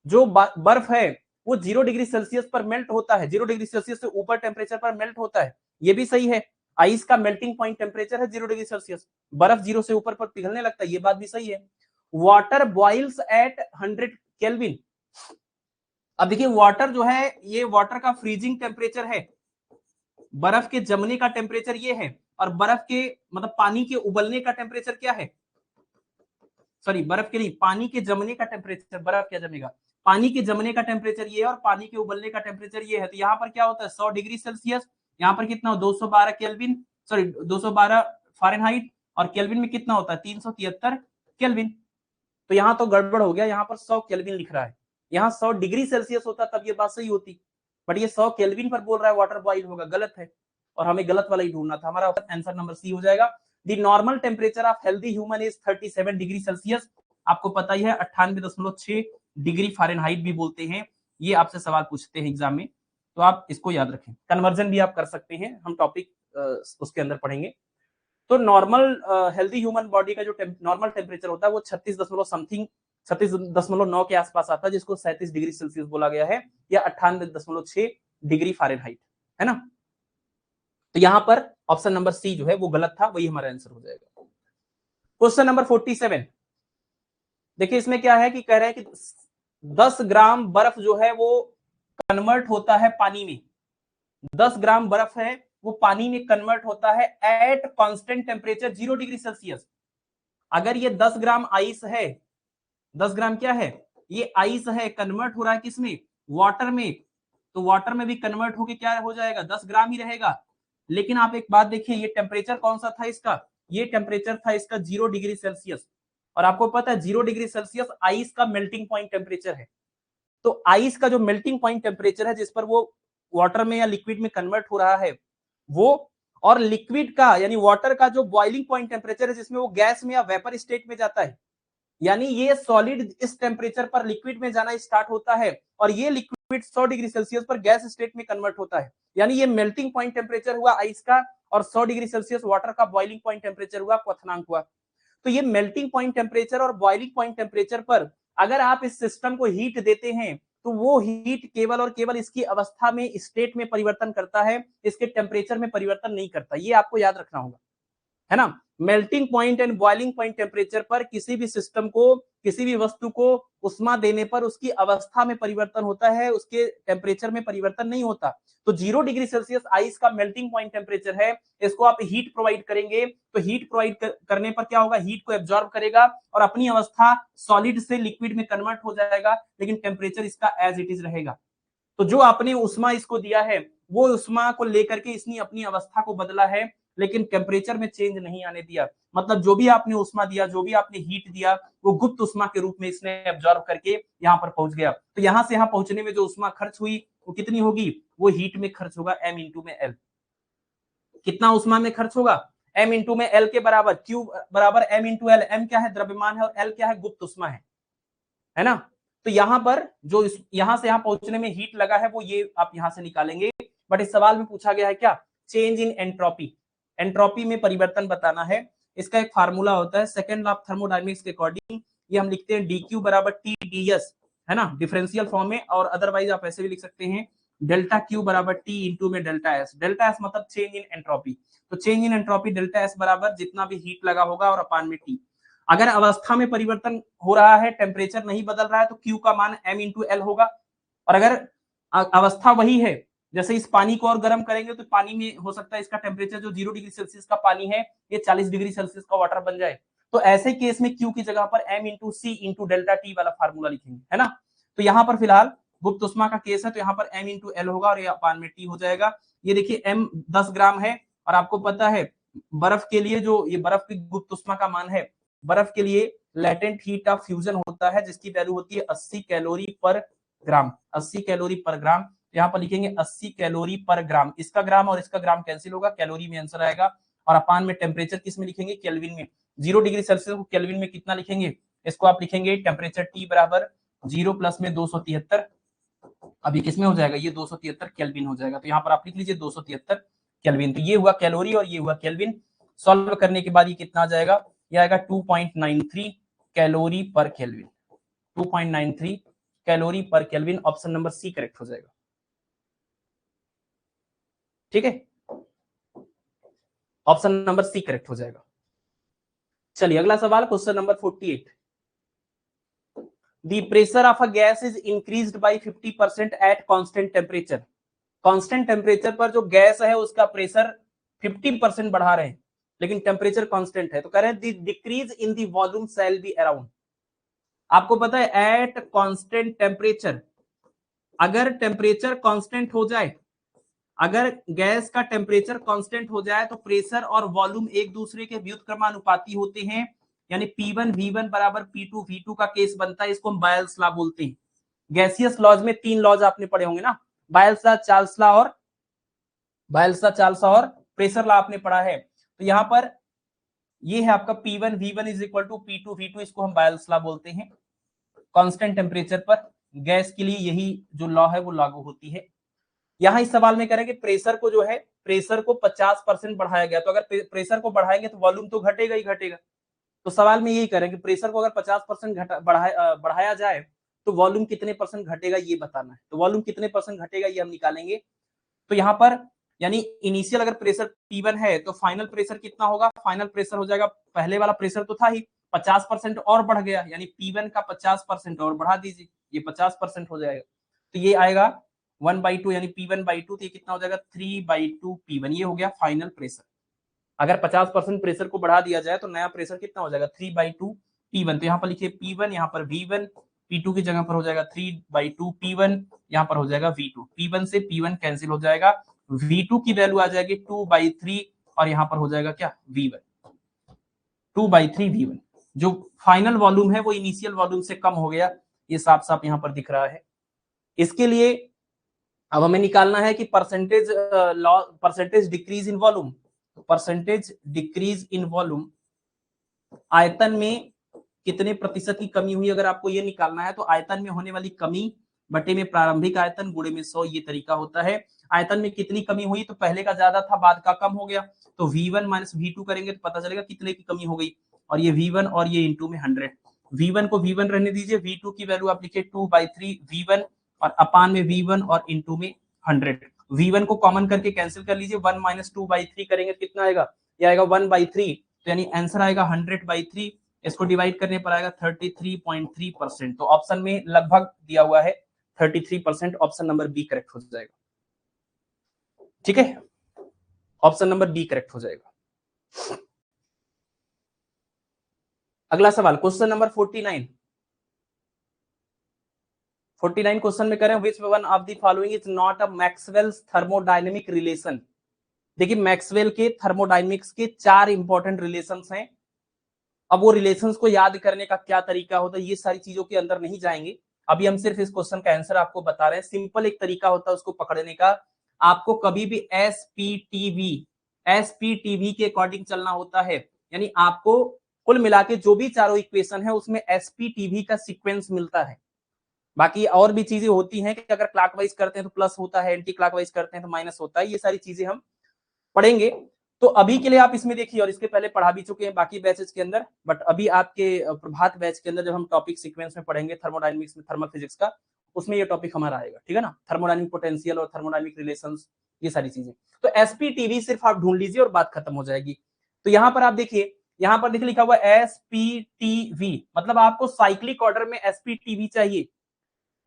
जो बर्फ है वो 0 डिग्री सेल्सियस पर मेल्ट होता है, 0 डिग्री सेल्सियस से ऊपर टेम्परेचर पर मेल्ट होता है, ये भी सही है। आइस का मेल्टिंग पॉइंट टेम्परेचर है 0 डिग्री सेल्सियस, बर्फ 0 से ऊपर पर पिघलने लगता है, ये बात भी सही है। Water boils at 100 kelvin. अब देखिए वाटर जो है, ये वाटर का फ्रीजिंग टेम्परेचर है, बर्फ के जमने का टेम्परेचर ये है, और बर्फ के मतलब पानी के उबलने का टेम्परेचर क्या है, सॉरी बर्फ के नहीं, पानी के जमने का टेम्परेचर, बर्फ क्या जमेगा, पानी के जमने का टेम्परेचर ये है और पानी के उबलने का टेम्परेचर ये है। तो यहाँ पर क्या होता है 100 डिग्री सेल्सियस, यहाँ पर कितना 212 केल्विन, सॉरी 212 फारेनहाइट, और केल्विन में कितना होता है 373 केल्विन। तो यहाँ तो गड़बड़ हो गया, यहाँ पर 100 केल्विन लिख रहा है, यहाँ 100 डिग्री सेल्सियस होता तब ये बात सही होती, बट ये 100 केल्विन पर बोल रहा है वाटर बॉइल होगा, गलत है, और हमें गलत वाला ही ढूंढना था। हमारा आंसर नंबर सी हो जाएगा। The normal temperature of healthy human is 37 degree Celsius, आपको पता ही है 98.6 डिग्री फारेनहाइट भी बोलते हैं, ये आपसे सवाल पूछते हैं एग्जाम में, तो आप इसको याद रखें। कन्वर्जन भी आप कर सकते हैं, हम टॉपिक उसके अंदर पढ़ेंगे। तो नॉर्मल हेल्दी ह्यूमन बॉडी का जो नॉर्मल टेम्परेचर होता है वो 36.9 के आसपास आता है, जिसको 37 डिग्री सेल्सियस बोला गया है, या 98.6 डिग्री फारेनहाइट, है ना। तो यहां पर ऑप्शन नंबर सी जो है वो गलत था, वही हमारा आंसर हो जाएगा। क्वेश्चन नंबर 47, देखिए इसमें क्या है कि कह रहे हैं कि 10 ग्राम बर्फ जो है वो कन्वर्ट होता है पानी में, 10 ग्राम बर्फ है वो पानी में कन्वर्ट होता है at constant temperature 0 degree Celsius. अगर ये 10 ग्राम आइस है, 10 ग्राम क्या है, ये आइस है, कन्वर्ट हो रहा है किसमें, वाटर में, तो वाटर में भी कन्वर्ट होके क्या हो जाएगा 10 ग्राम ही रहेगा। लेकिन आप एक बात देखिए, ये टेम्परेचर कौन सा था इसका, ये टेम्परेचर था इसका 0 डिग्री सेल्सियस, और आपको पता है 0 डिग्री सेल्सियस आइस का मेल्टिंग पॉइंट टेम्परेचर है। तो आइस का जो मेल्टिंग पॉइंट टेम्परेचर है जिस पर वो वाटर में या लिक्विड में कन्वर्ट हो रहा है वो, और लिक्विड का यानी वाटर का जो बॉइलिंग पॉइंट टेम्परेचर है जिसमें वो गैस में या वेपर स्टेट में जाता है, यानी ये सॉलिड इस टेम्परेचर पर लिक्विड में जाना स्टार्ट होता है, और ये लिक्विड 100 डिग्री सेल्सियस पर गैस स्टेट में कन्वर्ट होता है, यानी ये मेल्टिंग पॉइंट टेम्परेचर हुआ आइस का, और 100 डिग्री सेल्सियस वाटर का बॉइलिंग पॉइंट टेम्परेचर हुआ, क्वथनांक हुआ। तो ये मेल्टिंग पॉइंट टेम्परेचर और बॉइलिंग पॉइंट टेम्परेचर पर अगर आप इस सिस्टम को हीट देते हैं तो वो हीट केवल और केवल इसकी अवस्था में, स्टेट में परिवर्तन करता है, इसके टेम्परेचर में परिवर्तन नहीं करता, ये आपको याद रखना होगा, है ना। Melting point and boiling point temperature पर किसी भी सिस्टम को, किसी भी वस्तु को उष्मा देने पर उसकी अवस्था में परिवर्तन होता है, उसके टेम्परेचर में परिवर्तन नहीं होता। तो 0 डिग्री सेल्सियस आइस का मेल्टिंग पॉइंट टेम्परेचर है, इसको आप हीट प्रोवाइड करेंगे तो हीट प्रोवाइड करने पर क्या होगा, हीट को एब्जॉर्ब करेगा और अपनी अवस्था सॉलिड से लिक्विड में कन्वर्ट हो जाएगा, लेकिन टेम्परेचर इसका एज इट इज रहेगा। तो जो आपने उष्मा इसको दिया है वो उष्मा को लेकर के इसने अपनी अवस्था को बदला है, लेकिन टेम्परेचर में चेंज नहीं आने दिया। मतलब जो भी आपने उष्मा दिया, जो भी आपने हीट दिया, वो गुप्त उष्मा के रूप में इसने एब्जॉर्ब करके यहाँ पर पहुंच गया। तो यहाँ से यहाँ पहुंचने में जो उष्मा खर्च हुई वो कितनी होगी, वो हीट में खर्च होगा m इंटू में l। कितना उष्मा में खर्च होगा, m इंटू में l के बराबर, Q बराबर m इंटू l। m क्या है, द्रव्यमान है, और l क्या है, गुप्त उष्मा है ना। तो यहाँ पर जो यहाँ से यहाँ पहुंचने में हीट लगा है वो ये आप यहाँ से निकालेंगे। बट इस सवाल में पूछा गया है क्या, चेंज इन एंट्रोपी, एंट्रोपी में परिवर्तन बताना है। इसका एक फार्मूला होता है सेकंड लॉ ऑफ थर्मोडायनेमिक्स के अकॉर्डिंग, ये हम लिखते हैं dq बराबर TdS, है ना, डिफरेंशियल फॉर्म में, और अदरवाइज आप ऐसे भी लिख सकते हैं डेल्टा Q बराबर T इंटू में डेल्टा S। डेल्टा S मतलब चेंज इन एंट्रोपी, तो change in entropy delta S बराबर जितना भी हीट लगा होगा और अपान में T। अगर अवस्था में परिवर्तन हो रहा है, टेम्परेचर नहीं बदल रहा है, तो Q का मान m इंटू एल होगा। और अगर अवस्था वही है, जैसे इस पानी को और गर्म करेंगे तो पानी में हो सकता है इसका टेम्परेचर जो 0 डिग्री सेल्सियस का पानी है ये 40 डिग्री सेल्सियस का वाटर बन जाए। तो ऐसे केस में Q की जगह पर m इंटू सी इंटू डेल्टा टी वाला फार्मूला लिखेंगे, है ना। तो यहाँ पर फिलहाल गुप्त उष्मा का केस है, तो यहाँ पर m इंटू एल होगा और ये अपान में t हो जाएगा। ये देखिए m 10 ग्राम है, और आपको पता है बर्फ के लिए जो ये बर्फ की गुप्त उष्मा का मान है, बर्फ के लिए लेटेंट हीट ऑफ फ्यूजन होता है जिसकी वैल्यू होती है 80 कैलोरी पर ग्राम, 80 कैलोरी पर ग्राम। यहाँ पर लिखेंगे 80 कैलोरी पर ग्राम। इसका ग्राम और इसका ग्राम कैंसिल होगा, कैलोरी में आंसर आएगा। और अपान में टेम्परेचर किस में लिखेंगे, केल्विन में। 0 डिग्री सेल्सियस को केल्विन में कितना लिखेंगे, इसको आप लिखेंगे टेम्परेचर T बराबर 0 प्लस में 273। अभी किस में हो जाएगा, ये 273 केल्विन हो जाएगा। तो यहाँ पर आप लिख लीजिए 273 केल्विन। तो ये हुआ कैलोरी और ये हुआ केल्विन। सॉल्व करने के बाद ये कितना आ जाएगा, ये आएगा 2.93 calorie per kelvin. 2.93 calorie per kelvin. Option number C correct हो जाएगा। ठीक है, ऑप्शन नंबर सी करेक्ट हो जाएगा। चलिए अगला सवाल, question number 48। The pressure of a gas is increased by 50% at constant temperature. Constant temperature पर जो गैस है उसका प्रेशर 50% बढ़ा रहे हैं, लेकिन टेम्परेचर कांस्टेंट है। तो कह रहे हैं the decrease in the volume shall be around. आपको पता है एट कांस्टेंट टेम्परेचर, अगर टेम्परेचर कांस्टेंट हो जाए, अगर गैस का टेम्परेचर कांस्टेंट हो जाए तो प्रेशर और वॉल्यूम एक दूसरे के व्युत्क्रमानुपाती होते हैं, यानी P1 V1 बराबर P2 V2 का केस बनता है। इसको हम बायल्स लॉ बोलते हैं। गैसियस लॉज में 3 लॉज आपने पढ़े होंगे ना, बायल्स लॉ, चार्ल्स लॉ और प्रेशर लॉ आपने पढ़ा है। तो यहाँ पर ये है आपका P1 V1 is equal to P2 V2, इसको हम बायल्स लॉ बोलते हैं। कांस्टेंट टेम्परेचर पर गैस के लिए यही जो लॉ है वो लागू होती है। यहाँ इस सवाल में करेंगे प्रेशर को जो है, प्रेशर को 50% बढ़ाया गया, तो अगर प्रेशर को बढ़ाएंगे तो वॉल्यूम तो घटेगा ही घटेगा। तो सवाल में यही करेंगे प्रेशर को अगर 50% बढ़ाया जाए तो वॉल्यूम कितने परसेंट घटेगा ये बताना है। तो वॉल्यूम कितने परसेंट घटेगा ये हम निकालेंगे। तो यहाँ पर यानी इनिशियल अगर प्रेशर P1 है तो फाइनल प्रेशर कितना होगा, फाइनल प्रेशर हो जाएगा, पहले वाला प्रेशर तो था ही, 50% और बढ़ गया, यानी P1 का 50% और बढ़ा दीजिए, ये 50% हो जाएगा। तो ये आएगा 1/2, यानी P1/2, तो ये कितना हो जाएगा 3/2 P1। ये हो गया फाइनल प्रेशर। अगर 50% प्रेशर को बढ़ा दिया जाए तो नया प्रेशर कितना हो जाएगा 3/2 P1। तो यहाँ पर लिखिए P1, यहाँ पर V1, P2 की जगह पर हो जाएगा 3/2 P1, यहाँ पर हो जाएगा V2। P1 से P1 कैंसिल हो जाएगा, V2 की वैल्यू आ जाएगी 2/3 और यहाँ पर हो जाएगा क्या V1, 2/3 V1। जो फाइनल वॉल्यूम है वो इनिशियल वॉल्यूम से कम हो गया, ये साफ साफ यहाँ पर दिख रहा है। इसके लिए अब हमें निकालना है कि percentage decrease in volume. Percentage decrease in volume, आयतन में कितने प्रतिशत की कमी हुई, अगर आपको ये निकालना है तो आयतन में होने वाली कमी बटे में प्रारंभिक आयतन गुणे में 100, ये तरीका होता है। आयतन में कितनी कमी हुई, तो पहले का ज्यादा था बाद का कम हो गया, तो V1 माइनस V2 करेंगे तो पता चलेगा कितने की कमी हो गई, और ये V1 और ये इंटू में 100। V1 को V1 रहने दीजिए, V2 की वैल्यू आप लिखिए 2/3 V1 और अपान में V1 और इंटू में 100। V1 को कॉमन करके कैंसिल कर लीजिए, 1 माइनस 2/3 करेंगे कितना आएगा, ये आएगा 1/3, तो यानी आंसर आएगा 100/3। इसको डिवाइड करने पर आएगा 33.3%। तो ऑप्शन में लगभग दिया हुआ है 33%, ऑप्शन नंबर बी करेक्ट हो जाएगा। ठीक है, ऑप्शन नंबर बी करेक्ट हो जाएगा। अगला सवाल, क्वेश्चन नंबर 49। 49 क्वेश्चन में करें, which one of the following is not a Maxwell's thermodynamic relation. देखिए मैक्सवेल के थर्मोडायनेमिक्स के 4 इंपॉर्टेंट रिलेशंस हैं। अब वो रिलेशंस को याद करने का क्या तरीका होता है, ये सारी चीजों के अंदर नहीं जाएंगे। अभी हम सिर्फ इस क्वेश्चन का आंसर आपको बता रहे हैं। सिंपल एक तरीका होता है उसको पकड़ने का, आपको कभी भी एसपीटीवी के अकॉर्डिंग चलना होता है, यानी आपको कुल मिला के जो भी चारों इक्वेशन है उसमें एसपीटीवी का सीक्वेंस मिलता है। बाकी और भी चीजें होती हैं कि अगर क्लॉकवाइज करते हैं तो प्लस होता है, एंटी क्लॉकवाइज करते हैं तो माइनस होता है, ये सारी चीजें हम पढ़ेंगे। तो अभी के लिए आप इसमें देखिए, और इसके पहले पढ़ा भी चुके हैं बाकी बैचेस के अंदर, बट अभी आपके प्रभात बैच के अंदर जब हम टॉपिक सीक्वेंस में पढ़ेंगे थर्मोडायनेमिक्स में, थर्मल फिजिक्स का, उसमें ये टॉपिक हमारा आएगा, ठीक है ना, थर्मोडायनेमिक पोटेंशियल और थर्मोडायनेमिक रिलेशंस, ये सारी चीजें। तो एसपीटीवी सिर्फ आप ढूंढ लीजिए और बात खत्म हो जाएगी। तो यहाँ पर आप देखिए, यहाँ पर देखिए लिखा हुआ एसपीटीवी, मतलब आपको साइक्लिक ऑर्डर में एसपीटीवी चाहिए।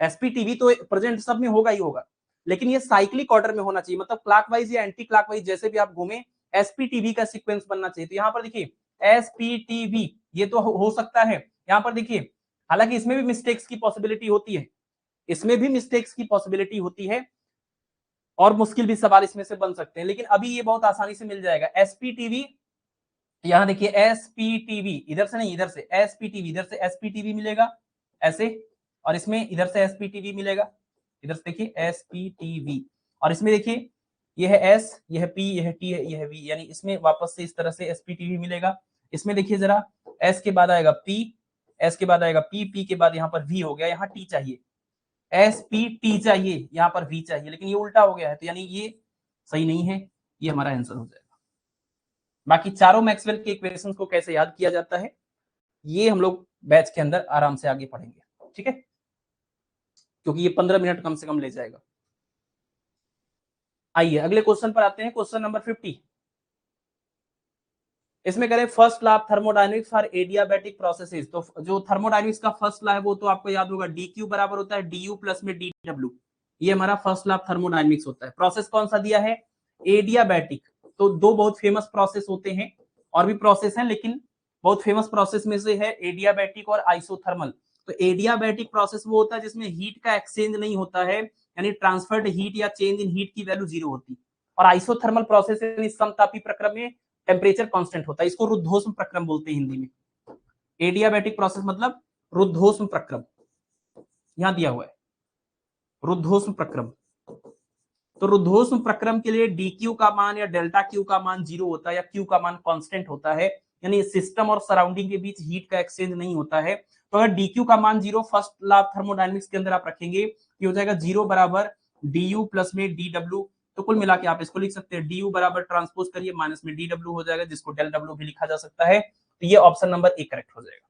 एसपीटीवी तो प्रेजेंट सब में होगा ही होगा, लेकिन ये साइक्लिक ऑर्डर में होना चाहिए, मतलब क्लॉकवाइज या एंटी क्लॉकवाइज जैसे भी आप घूमे, एसपीटीवी का सीक्वेंस बनना चाहिए। तो यहाँ पर देखिए एसपीटीवी, ये तो हो सकता है। यहाँ पर देखिए, हालांकि इसमें भी मिस्टेक्स की पॉसिबिलिटी होती है, इसमें भी मिस्टेक्स की पॉसिबिलिटी होती है, और मुश्किल भी सवाल इसमें से बन सकते हैं, लेकिन अभी ये बहुत आसानी से मिल जाएगा। एसपीटीवी, यहाँ देखिए एसपीटीवी, इधर से नहीं इधर से एसपीटीवी, इधर से एसपीटीवी मिलेगा ऐसे, और इसमें इधर से एसपीटीवी मिलेगा। इधर से देखिए SPTV, और इसमें देखिए ये है S, ये है P, ये है T, ये है V, यानी इसमें वापस से इस तरह से SPTV मिलेगा। इसमें देखिए जरा S के बाद आएगा P, S के बाद आएगा P, P के बाद यहाँ पर V हो गया, यहाँ T चाहिए, SPT चाहिए, यहाँ पर V चाहिए, लेकिन ये उल्टा हो गया है, तो यानी ये सही नहीं है, ये हमारा आंसर हो जाएगा। बाकी चारों मैक्सवेल के इक्वेशंस को कैसे याद किया जाता है ये हम लोग बैच के अंदर आराम से आगे पढ़ेंगे, ठीक है, क्योंकि ये 15 मिनट कम से कम ले जाएगा। आइए अगले क्वेश्चन पर आते हैं, क्वेश्चन नंबर 50। इसमें करें first law of thermodynamics for adiabatic processes. तो जो थर्मोडायनेमिक्स का फर्स्ट लॉ है वो तो आपको याद होगा, dq बराबर होता है du प्लस में dw। ये हमारा फर्स्ट लॉ ऑफ थर्मोडायनेमिक्स होता है। प्रोसेस कौन सा दिया है, एडियाबैटिक। तो दो बहुत फेमस प्रोसेस होते हैं, और भी प्रोसेस हैं, लेकिन बहुत फेमस प्रोसेस में से है एडियाबैटिक और आइसोथर्मल। तो एडियाबैटिक प्रोसेस वो होता है जिसमें हीट का एक्सचेंज नहीं होता है, यानी ट्रांसफर्ड हीट या चेंज इन हीट की वैल्यू 0 होती। और आइसोथर्मल प्रोसेस यानी समतापी प्रक्रम में टेम्परेचर कांस्टेंट होता है, इसको रुद्धोष्म प्रक्रम बोलते हैं हिंदी में। एडियाबैटिक प्रोसेस मतलब रुद्धोष्म प्रक्रम, यहां दिया हुआ है रुद्धोष्म प्रक्रम। तो रुद्धोष्म प्रक्रम के लिए dq का मान या डेल्टा q का मान 0 होता है, या q का मान कांस्टेंट होता है, यानी सिस्टम और सराउंडिंग के बीच हीट का एक्सचेंज नहीं होता है। तो अगर dq का मान 0 फर्स्ट लॉ ऑफ थर्मोडायनेमिक्स के अंदर आप रखेंगे, ये हो जाएगा 0 बराबर du प्लस में dw। तो कुल मिला के आप इसको लिख सकते हैं du बराबर ट्रांसपोज करिए माइनस में dw हो जाएगा, जिसको डेल w भी लिखा जा सकता है। तो ये ऑप्शन नंबर ए करेक्ट हो जाएगा,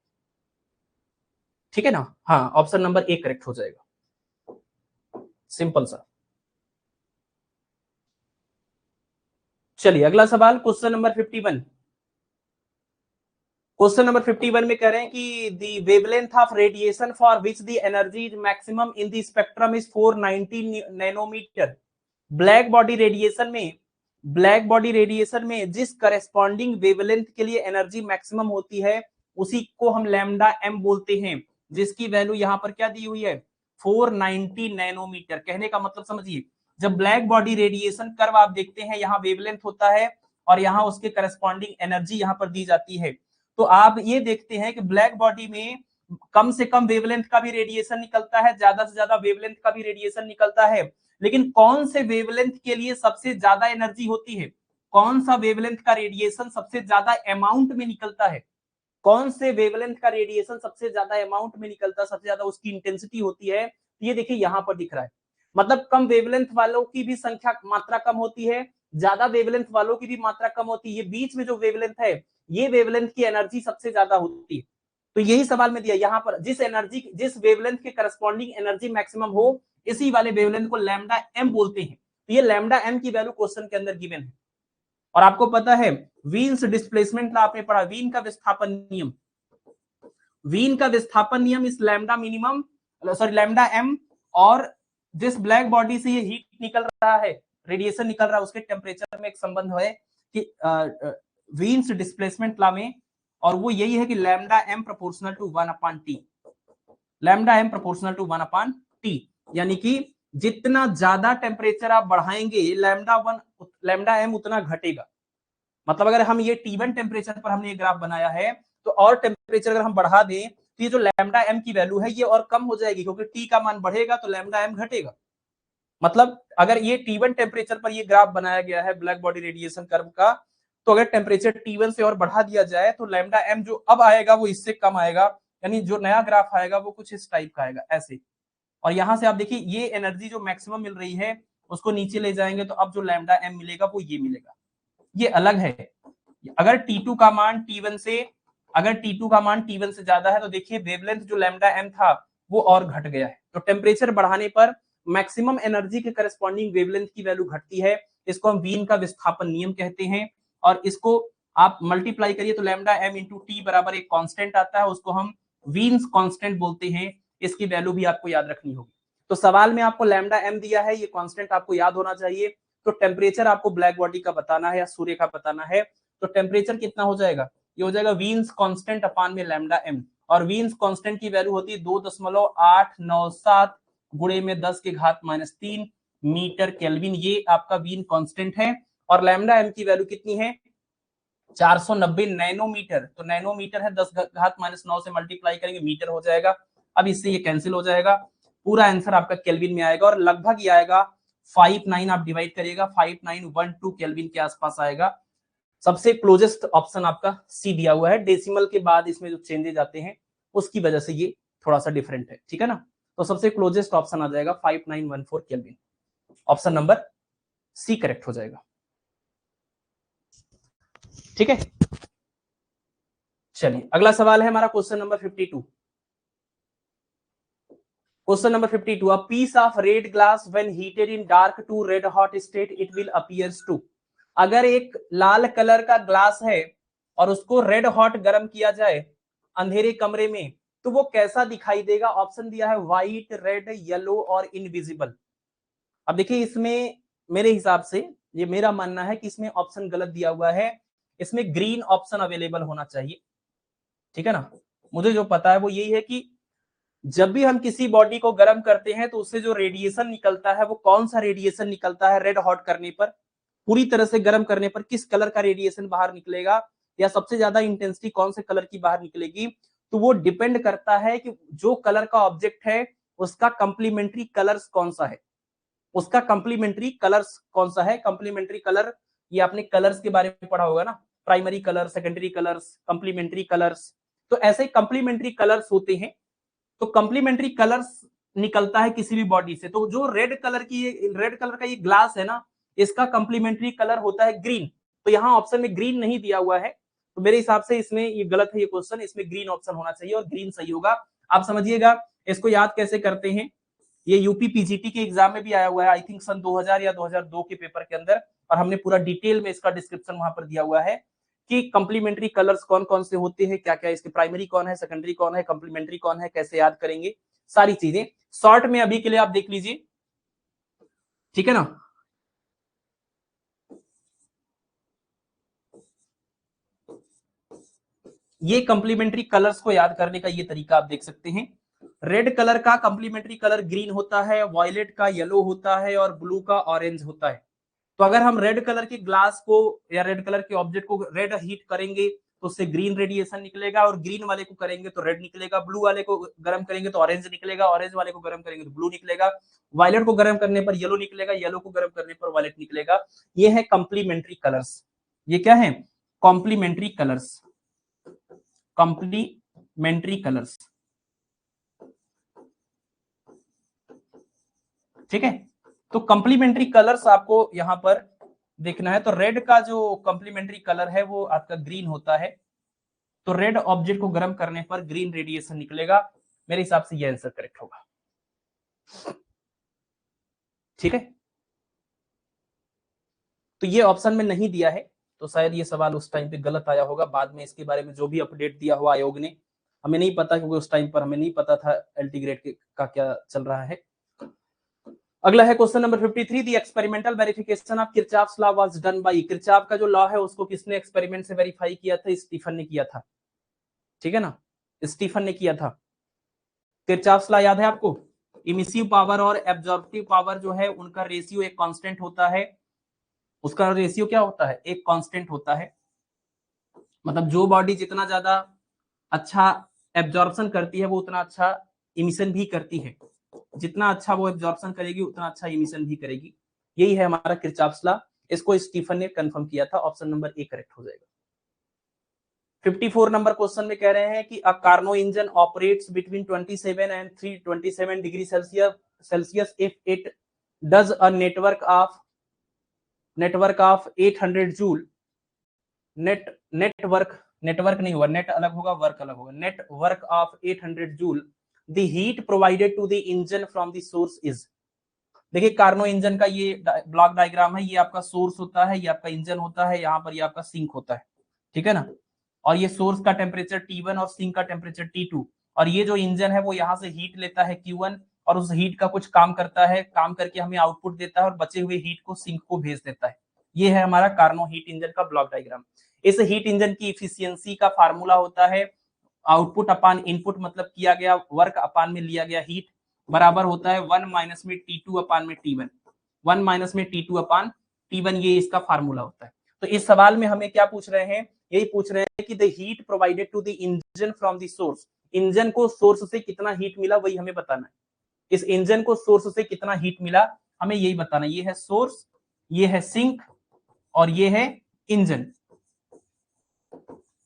ठीक है ना। हाँ, ऑप्शन नंबर ए करेक्ट हो जाएगा, सिंपल सा। चलिए अगला सवाल, क्वेश्चन नंबर 51। क्वेश्चन नंबर 51 में कह रहे हैं कि the wavelength of radiation for which the energy is maximum in the spectrum is 490 nanometre. Black body radiation में जिस करस्पॉन्डिंग वेवलेंथ के लिए एनर्जी मैक्सिमम होती है उसी को हम लैम्डा एम बोलते हैं, जिसकी वैल्यू यहाँ पर क्या दी हुई है, 490 नैनोमीटर। कहने का मतलब समझिए, जब ब्लैक बॉडी रेडिएशन कर्व आप देखते हैं, यहाँ वेवलेंथ होता है और यहाँ उसके करस्पॉन्डिंग एनर्जी यहाँ पर दी जाती है। तो आप ये देखते हैं कि ब्लैक बॉडी में कम से कम वेवलेंथ का भी रेडिएशन निकलता है, ज्यादा से ज्यादा वेवलेंथ का भी रेडिएशन निकलता है, लेकिन कौन से वेवलेंथ के लिए सबसे ज्यादा एनर्जी होती है, कौन सा वेवलेंथ का रेडिएशन सबसे ज्यादा अमाउंट में निकलता है, कौन से वेवलेंथ का रेडिएशन सबसे ज्यादा अमाउंट में निकलता है, सबसे ज्यादा उसकी इंटेंसिटी होती है, ये देखिए यहां पर दिख रहा है। मतलब कम वेवलेंथ वालों की भी संख्या मात्रा कम होती है, ज्यादा वेवलेंथ वालों की भी मात्रा कम होती है, ये बीच में जो वेवलेंथ है ये वेवलेंथ की एनर्जी सबसे ज्यादा होती है। तो यही सवाल में दिया, यहाँ पर जिस वेवलेंथ के करस्पॉन्डिंग एनर्जी मैक्सिमम हो इसी वाले वेवलेंथ को लैम्डा एम बोलते हैं। तो ये लैम्डा एम की वैल्यू क्वेश्चन के अंदर गिवन है। और आपको पता है वीन्स डिस्प्लेसमेंट लॉ आपने पढ़ा, वीन का विस्थापन नियम, वीन का विस्थापन नियम इस लैम्डा मिनिमम लैम्डा एम और जिस ब्लैक बॉडी से ये हीट निकल रहा है, रेडिएशन निकल रहा है, उसके टेम्परेचर में एक संबंध है कि वीन्स डिस्प्लेसमेंट लॉ में, और वो यही है कि lambda M proportional to 1/t, lambda M proportional to 1/t, यानी कि जितना ज्यादा टेम्परेचर आप बढ़ाएंगे लैम्डा एम उतना घटेगा। मतलब अगर हम ये T1 टेम्परेचर पर हमने ये ग्राफ बनाया है, तो और टेम्परेचर अगर हम बढ़ा दें तो ये जो लैम्डा एम की वैल्यू है ये और कम हो जाएगी, क्योंकि टी का मान बढ़ेगा तो लैम्डा एम घटेगा। मतलब अगर ये T1 टेम्परेचर पर ये ग्राफ बनाया गया है ब्लैक बॉडी रेडिएशन कर्व का, तो अगर टेम्परेचर T1 से और बढ़ा दिया जाए तो लैम्डा एम जो अब आएगा वो इससे कम आएगा, यानी जो नया ग्राफ आएगा वो कुछ इस टाइप का आएगा ऐसे। और यहां से आप देखिए ये एनर्जी जो मैक्सिमम मिल रही है उसको नीचे ले जाएंगे तो अब जो लैम्डा एम मिलेगा वो ये मिलेगा, ये अलग है। अगर T2 का मान T1 से ज्यादा है तो देखिए वेवलेंथ जो लैम्डा एम था वो और घट गया है। तो टेम्परेचर बढ़ाने पर मैक्सिमम एनर्जी के करस्पॉन्डिंग वेवलेंथ की वैल्यू घटती है, इसको हम वीन का विस्थापन नियम कहते हैं। और इसको आप मल्टीप्लाई करिए तो लैम्डा एम इंटू टी बराबर एक कांस्टेंट आता है, उसको हम वीन्स कांस्टेंट बोलते हैं। इसकी वैल्यू भी आपको याद रखनी होगी। तो सवाल में आपको लैम्डा एम दिया है, ये कांस्टेंट आपको याद होना चाहिए। तो टेम्परेचर आपको ब्लैक बॉडी का बताना है या सूर्य का बताना है, तो टेम्परेचर कितना हो जाएगा, ये हो जाएगा वीन्स कांस्टेंट अपान में लैम्डा एम। और वीन्स कांस्टेंट की वैल्यू होती है 2.897 गुणे में 10 के घात -3 मीटर केल्विन, ये आपका वीन कांस्टेंट है। और लैम्डा एम की वैल्यू कितनी है, 490 नैनोमीटर। तो नैनोमीटर है 10 घात -9 से मल्टीप्लाई करेंगे मीटर हो जाएगा। अब इससे ये कैंसिल हो जाएगा, पूरा आंसर आपका केल्विन में आएगा और लगभग ये आएगा 59, आप डिवाइड करिएगा 5912 केल्विन के आसपास आएगा। सबसे क्लोजेस्ट ऑप्शन आपका सी दिया हुआ है, डेसिमल के बाद इसमें जो चेंजेस आते हैं उसकी वजह से ये थोड़ा सा डिफरेंट है, ठीक है ना। तो सबसे क्लोजेस्ट ऑप्शन आ जाएगा 5914 kelvin, option number C correct हो जाएगा, ठीक है। चलिए अगला सवाल है हमारा question number 52। Question number 52, a piece of red glass when heated in dark to red hot state it will appears to। अगर एक लाल कलर का ग्लास है और उसको रेड हॉट गर्म किया जाए अंधेरे कमरे में तो वो कैसा दिखाई देगा। ऑप्शन दिया है व्हाइट, रेड, येलो और इनविजिबल। अब देखिए इसमें मेरे हिसाब से, ये मेरा मानना है कि इसमें ऑप्शन गलत दिया हुआ है, इसमें ग्रीन ऑप्शन अवेलेबल होना चाहिए, ठीक है ना। मुझे जो पता है वो यही है कि जब भी हम किसी बॉडी को गर्म करते हैं तो उससे जो रेडिएशन निकलता है वो कौन सा रेडिएशन निकलता है रेड हॉट करने पर, पूरी तरह से गर्म करने पर किस कलर का रेडिएशन बाहर निकलेगा या सबसे ज्यादा इंटेंसिटी कौन से कलर की बाहर निकलेगी, तो वो डिपेंड करता है कि जो कलर का ऑब्जेक्ट है उसका कंप्लीमेंट्री कलर्स कौन सा है, उसका कंप्लीमेंट्री कलर्स कौन सा है। कंप्लीमेंट्री कलर, ये आपने कलर्स के बारे में पढ़ा होगा ना, primary colour, secondary colours, complementary colours. तो ऐसे कंप्लीमेंट्री कलर्स होते हैं, तो कंप्लीमेंट्री कलर्स निकलता है किसी भी बॉडी से। तो जो रेड कलर का ये ग्लास है ना, इसका कंप्लीमेंट्री कलर होता है ग्रीन। तो यहाँ ऑप्शन में ग्रीन नहीं दिया हुआ है, तो मेरे हिसाब से इसमें ये गलत है ये क्वेश्चन, इसमें ग्रीन ऑप्शन होना चाहिए और ग्रीन सही होगा। आप समझिएगा इसको याद कैसे करते हैं, ये यूपी पीजीटी के एग्जाम में भी आया हुआ है, आई थिंक सन 2000 या 2002 के पेपर के अंदर, और हमने पूरा डिटेल में इसका डिस्क्रिप्शन वहां पर दिया हुआ है कि कंप्लीमेंट्री कलर्स कौन कौन से होते हैं, क्या क्या इसके प्राइमरी कौन है, सेकेंडरी कौन है, कंप्लीमेंट्री कौन है, कैसे याद करेंगे, सारी चीजें शॉर्ट में अभी के लिए आप देख लीजिए, ठीक है ना। ये कंप्लीमेंट्री कलर्स को याद करने का ये तरीका आप देख सकते हैं। रेड कलर का कंप्लीमेंट्री कलर ग्रीन होता है, वॉयलेट का येलो होता है और ब्लू का ऑरेंज होता है। तो अगर हम रेड कलर के ग्लास को या रेड कलर के ऑब्जेक्ट को रेड हीट करेंगे तो उससे ग्रीन रेडिएशन निकलेगा, और ग्रीन वाले को करेंगे तो रेड निकलेगा, ब्लू वाले को गर्म करेंगे तो ऑरेंज निकलेगा, ऑरेंज वाले को गर्म करेंगे तो ब्लू निकलेगा, वायलेट को गर्म करने पर येलो निकलेगा, येलो को गर्म करने पर वायलेट निकलेगा। ये है कॉम्प्लीमेंट्री कलर्स। ये क्या है? कॉम्प्लीमेंट्री कलर्स, कॉम्प्लीमेंट्री कलर्स, ठीक है। तो कॉम्प्लीमेंट्री कलर्स आपको यहां पर देखना है। तो रेड का जो कॉम्प्लीमेंट्री कलर है वो आपका ग्रीन होता है, तो रेड ऑब्जेक्ट को गर्म करने पर ग्रीन रेडिएशन निकलेगा। मेरे हिसाब से ये आंसर करेक्ट होगा, ठीक है। तो ये ऑप्शन में नहीं दिया है, तो शायद ये सवाल उस टाइम पे गलत आया होगा। बाद में इसके बारे में जो भी अपडेट दिया हुआ आयोग ने, हमें नहीं पता, क्योंकि उस टाइम पर हमें नहीं पता था एल्टीग्रेड का क्या चल रहा है। अगला है question number 53, the experimental verification of Kirchhoff's law was done by. Kirchhoff का जो लॉ है उसको किसने एक्सपेरिमेंट से वेरीफाई किया था? स्टीफन ने किया था, ठीक है ना, स्टीफन ने किया था। किरचॉफ्स लॉ याद है आपको? इमिसिव पावर और एब्जॉर्प्टिव पावर जो है उनका रेशियो एक कांस्टेंट होता है। उसका रेशियो क्या होता है? एक कांस्टेंट होता है। मतलब जो बॉडी जितना ज्यादा अच्छा एब्जॉर्प्शन करती है वो उतना अच्छा इमिशन भी करती है, जितना अच्छा वो एब्जॉर्प्शन करेगी उतना अच्छा इमिशन भी करेगी। यही है हमारा किरचॉफ्स लॉ। इसको स्टीफन ने कंफर्म किया था। ऑप्शन नंबर ए करेक्ट हो जाएगा। 54 नंबर क्वेश्चन में कह रहे हैं कि a Carnot engine operates between 27 and 327 degree Celsius if it does a network of 800 joule. Network नहीं होगा, नेट अलग होगा, वर्क अलग होगा। Network of 800 joule, the heat provided to the engine from the source is. देखिए Carnot engine का ये block diagram है, ये आपका सोर्स होता है, ये आपका इंजन होता है, यहाँ पर ये आपका सिंक होता है, ठीक है ना। और ये सोर्स का टेम्परेचर T1 और सिंक का टेम्परेचर T2, और ये जो इंजन है वो यहाँ से हीट लेता है Q1 और उस हीट का कुछ काम करता है, काम करके हमें आउटपुट देता है और बचे हुए हीट को सिंक को भेज देता है। ये है हमारा कार्नो हीट इंजन का ब्लॉक डायग्राम। इस हीट इंजन की इफिशियंसी का फार्मूला होता है आउटपुट अपान इनपुट, मतलब किया गया वर्क अपान में लिया गया हीट, बराबर होता है 1 माइनस में T2 अपान में T1, 1 माइनस में T2 अपान T1, ये इसका फार्मूला होता है। तो इस सवाल में हमें क्या पूछ रहे हैं? यही पूछ रहे हैं कि the heat provided to the engine from the source, engine को सोर्स से कितना हीट मिला वही हमें बताना है, इस इंजन को सोर्स से कितना हीट मिला, हमें यही बताना। ये है सोर्स, ये है सिंक और ये है इंजन,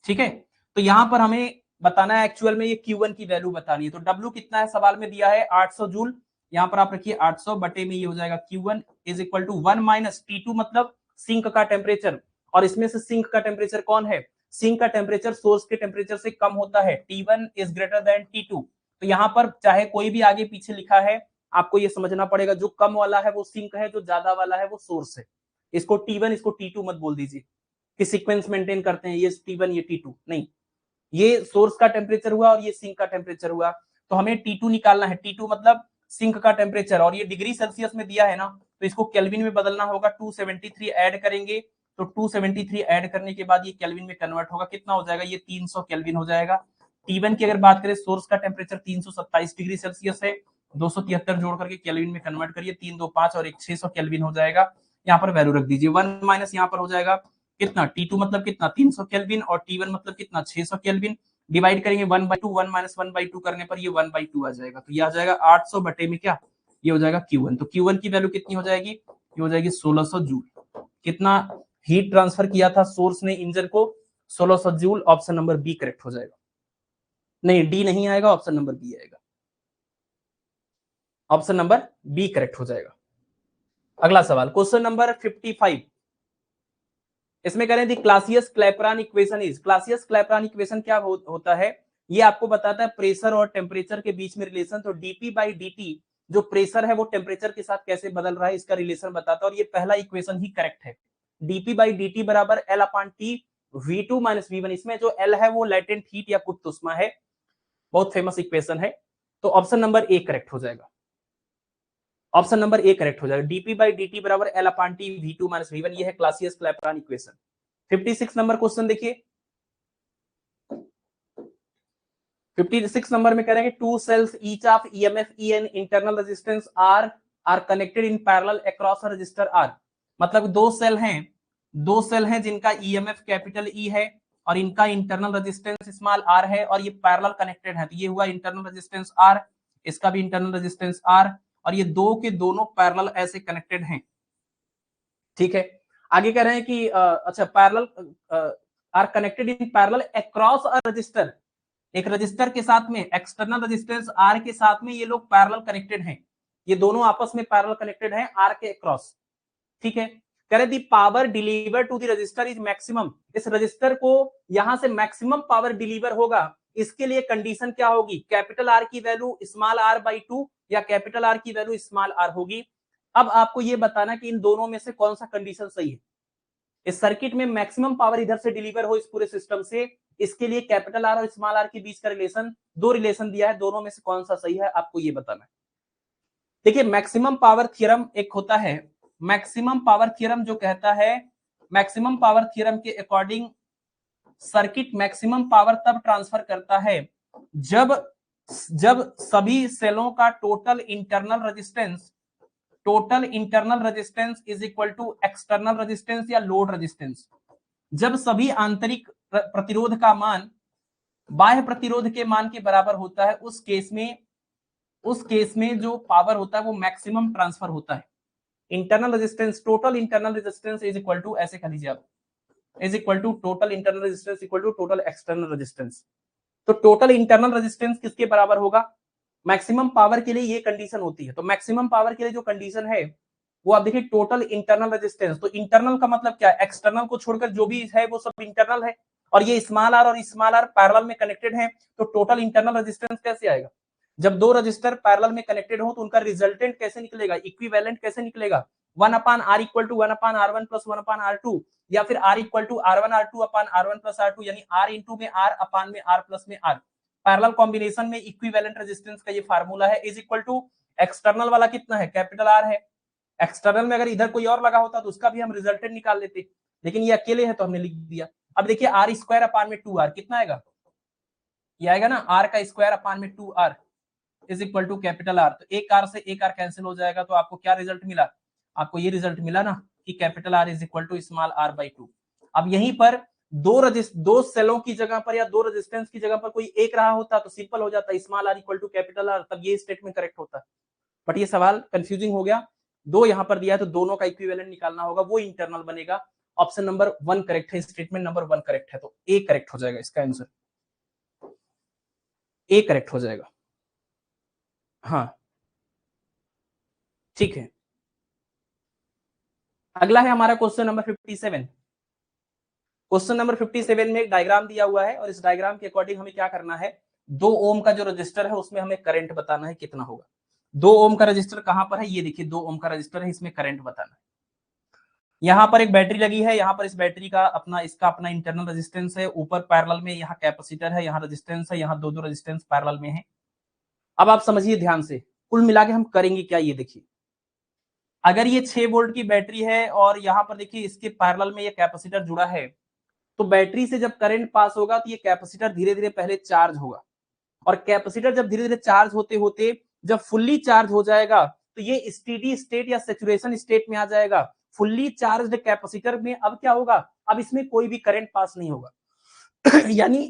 ठीक है। तो यहां पर हमें बताना है एक्चुअल में ये Q1 की वैल्यू बतानी है। तो W कितना है, सवाल में दिया है 800 जूल, यहां पर आप रखिए 800 बटे में ये हो जाएगा Q1 is equal to 1 minus T2 मतलब सिंक का टेम्परेचर, और इसमें से सिंक का टेम्परेचर कौन है, सिंक का टेम्परेचर सोर्स के टेम्परेचर से कम होता है, T1 is greater than T2। तो यहाँ पर चाहे कोई भी आगे पीछे लिखा है, आपको ये समझना पड़ेगा, जो कम वाला है वो सिंक है, जो ज्यादा वाला है वो सोर्स है। इसको T1 इसको T2 मत बोल दीजिए कि सीक्वेंस मेंटेन करते हैं, ये T1 ये T2 नहीं, ये सोर्स का टेम्परेचर हुआ और ये सिंक का टेम्परेचर हुआ। तो हमें T2 निकालना है, T2 मतलब सिंक का टेम्परेचर, और ये डिग्री सेल्सियस में दिया है ना, तो इसको केल्विन में बदलना होगा। 273 ऐड करेंगे तो 273 ऐड करने के बाद ये केल्विन में कन्वर्ट होगा, कितना हो जाएगा, ये 300 केल्विन हो जाएगा। T1 की अगर बात करें, सोर्स का टेम्परेचर 327 डिग्री सेल्सियस है, 273 जोड़ करके केल्विन में कन्वर्ट करिए, 3 2 5 और 1 600 केल्विन हो जाएगा। यहाँ पर वैल्यू रख दीजिए, 1 माइनस यहाँ पर हो जाएगा कितना, T2 मतलब कितना 300 केल्विन और T1 मतलब कितना 600 केल्विन, डिवाइड करेंगे 1/2, 1 माइनस 1/2 करने पर ये 1/2 आ जाएगा। तो ये आ जाएगा 800 बटे में क्या, ये हो जाएगा Q1। तो Q1 की वैल्यू कितनी हो जाएगी, ये हो जाएगी 1600 जूल। कितना हीट ट्रांसफर किया था सोर्स ने इंजन को, 1600 joule. Option number B correct हो जाएगा, नहीं डी नहीं आएगा, ऑप्शन नंबर बी आएगा, ऑप्शन नंबर बी करेक्ट हो जाएगा। अगला सवाल क्वेश्चन नंबर 55, इसमें करें the Clausius Clapeyron equation is, Clausius Clapeyron equation क्या होता है, ये आपको बताता है प्रेशर और टेम्परेचर के बीच में रिलेशन। तो डीपी बाई डी जो प्रेशर है वो टेम्परेचर के साथ कैसे बदल रहा है, इसका रिलेशन बताता है, और ये पहला इक्वेशन ही करेक्ट है। डीपी बाई डी बराबर L upon T V2 minus V1, इसमें जो एल है वो लेटेंट हीट या गुप्त ऊष्मा है, बहुत फेमस इक्वेशन है। तो ऑप्शन नंबर ए करेक्ट हो जाएगा, ऑप्शन नंबर ए करेक्ट हो जाएगा। डीपी बाई डी बराबर L upon T V2 minus V1, ये है Clausius Clapeyron equation. 56 number question देखिए, 56 नंबर में कह रहे हैं कि two cells each of EMF E and internal resistance R connected in parallel across a resistor R. मतलब दो सेल हैं जिनका ईएमएफ कैपिटल ई है और इनका इंटरनल रेजिस्टेंस स्मॉल आर है, और ये पैरेलल कनेक्टेड है। तो ये हुआ इंटरनल रेजिस्टेंस आर, इसका भी इंटरनल रेजिस्टेंस आर, और ये दो के दोनों पैरेलल ऐसे कनेक्टेड हैं, ठीक है। आगे कह रहे हैं कि अच्छा parallel are connected in parallel across a resistor, एक रजिस्टर के साथ में एक्सटर्नल रेजिस्टेंस आर के साथ में ये लोग पैरेलल कनेक्टेड हैं, ये दोनों आपस में पैरेलल कनेक्टेड हैं आर के अक्रॉस, ठीक है। कह रहे the power deliver to the resistor is maximum, इस रजिस्टर को यहां से मैक्सिमम पावर डिलीवर होगा, इसके लिए कंडीशन क्या होगी, कैपिटल आर की वैल्यू स्मॉल आर बाई 2 या कैपिटल आर की वैल्यू स्मॉल आर होगी। अब आपको ये बताना कि इन दोनों में से कौन सा कंडीशन सही है, इस सर्किट में मैक्सिमम पावर इधर से डिलीवर हो इस पूरे सिस्टम से, इसके लिए कैपिटल आर और स्मॉल आर के बीच का रिलेशन, दो रिलेशन दिया है, दोनों में से कौन सा सही है आपको ये बताना है। देखिए मैक्सिमम पावर थ्योरम एक होता है, मैक्सिमम पावर थ्योरम जो कहता है, मैक्सिमम पावर थ्योरम के अकॉर्डिंग सर्किट मैक्सिमम पावर तब ट्रांसफर करता है जब सभी सेलों का total internal resistance is equal to external resistance या लोड रेजिस्टेंस, जब सभी आंतरिक प्रतिरोध का मान बाह्य प्रतिरोध के मान के बराबर होता है, उस केस में जो पावर होता है वो मैक्सिमम ट्रांसफर होता है। Internal resistance, total internal resistance is equal to, ऐसे कह लीजिए आप, is equal to total internal resistance equal to total external resistance. तो टोटल इंटरनल रेजिस्टेंस किसके बराबर होगा, मैक्सिमम पावर के लिए ये कंडीशन होती है। तो मैक्सिमम पावर के लिए जो कंडीशन है वो आप देखिए टोटल इंटरनल रेजिस्टेंस, तो इंटरनल का मतलब क्या है, एक्सटर्नल को छोड़कर जो भी है वो सब इंटरनल है, और ये स्मॉल आर और स्मॉल आर पैरेलल में कनेक्टेड है, तो टोटल इंटरनल रेजिस्टेंस कैसे आएगा, जब दो रजिस्टर पैरेलल में कनेक्टेड हो तो उनका रिजल्टेंट कैसे निकलेगा, इक्विवेलेंट कैसे निकलेगा, 1 upon R equal to 1 upon R one plus 1 upon R two, या फिर R equal to R1 R2 upon R1 plus R2, यानी आर इंटू में आर अपान में आर प्लस में आर, पैरेलल कॉम्बिनेशन में इक्विवेलेंट रेजिस्टेंस का ये formula है, इज इक्वल टू एक्सटर्नल वाला कितना है, कैपिटल आर है, एक्सटर्नल में अगर इधर कोई और लगा होता तो उसका भी हम रिजल्टेंट निकाल लेते, लेकिन ये अकेले है तो हमने लिख दिया। अब देखिए आर स्क्वायर अपान में 2r कितना आएगा, ये आएगा ना आर का स्क्वायर अपान में 2r is equal to capital R, तो एक आर से एक आर कैंसिल हो जाएगा, तो आपको क्या रिजल्ट मिला, आपको ये रिजल्ट मिला ना कि capital R is equal to small R by 2। अब यहीं पर दो सेलों की जगह पर या दो रेजिस्टेंस की जगह पर कोई एक रहा होता तो सिंपल हो जाता, small R equal to capital R, तब ये स्टेटमेंट करेक्ट होता। बट ये सवाल कंफ्यूजिंग हो गया, 2 यहां पर दिया है तो दोनों का इक्विवेलेंट निकालना होगा, वो इंटरनल बनेगा। ऑप्शन नंबर 1 करेक्ट है, स्टेटमेंट नंबर 1 करेक्ट है, तो ए करेक्ट हो जाएगा इसका आंसर, ए करेक्ट हो जाएगा। हाँ ठीक है, अगला है हमारा क्वेश्चन नंबर 57। क्वेश्चन नंबर 57 में एक डायग्राम दिया हुआ है और इस डायग्राम के अकॉर्डिंग हमें क्या करना है, 2 ओम का जो रजिस्टर है उसमें हमें करंट बताना है कितना होगा। 2 ओम का रजिस्टर कहां पर है, ये देखिए 2 ओम का रजिस्टर है, इसमें करंट बताना है। यहाँ पर एक बैटरी लगी है, यहाँ पर इस बैटरी का इसका अपना इंटरनल रेजिस्टेंस है, ऊपर पैरेलल में यहाँ कैपेसिटर है, यहाँ रेजिस्टेंस है, यहाँ दो रेजिस्टेंस पैरेलल में है। अब आप समझिए ध्यान से, कुल मिला के हम करेंगे क्या, ये देखिए अगर ये 6 वोल्ट की बैटरी है और यहाँ पर देखिए इसके पैरेलल में ये कैपेसिटर जुड़ा है, तो बैटरी से जब करंट पास होगा तो ये कैपेसिटर धीरे धीरे पहले चार्ज होगा, और कैपेसिटर जब धीरे धीरे चार्ज होते होते जब फुल्ली चार्ज हो जाएगा तो ये स्टेडी स्टेट या सैचुरेशन स्टेट में आ जाएगा। फुल्ली चार्ज्ड कैपेसिटर में अब क्या होगा, अब इसमें कोई भी करंट पास नहीं होगा यानी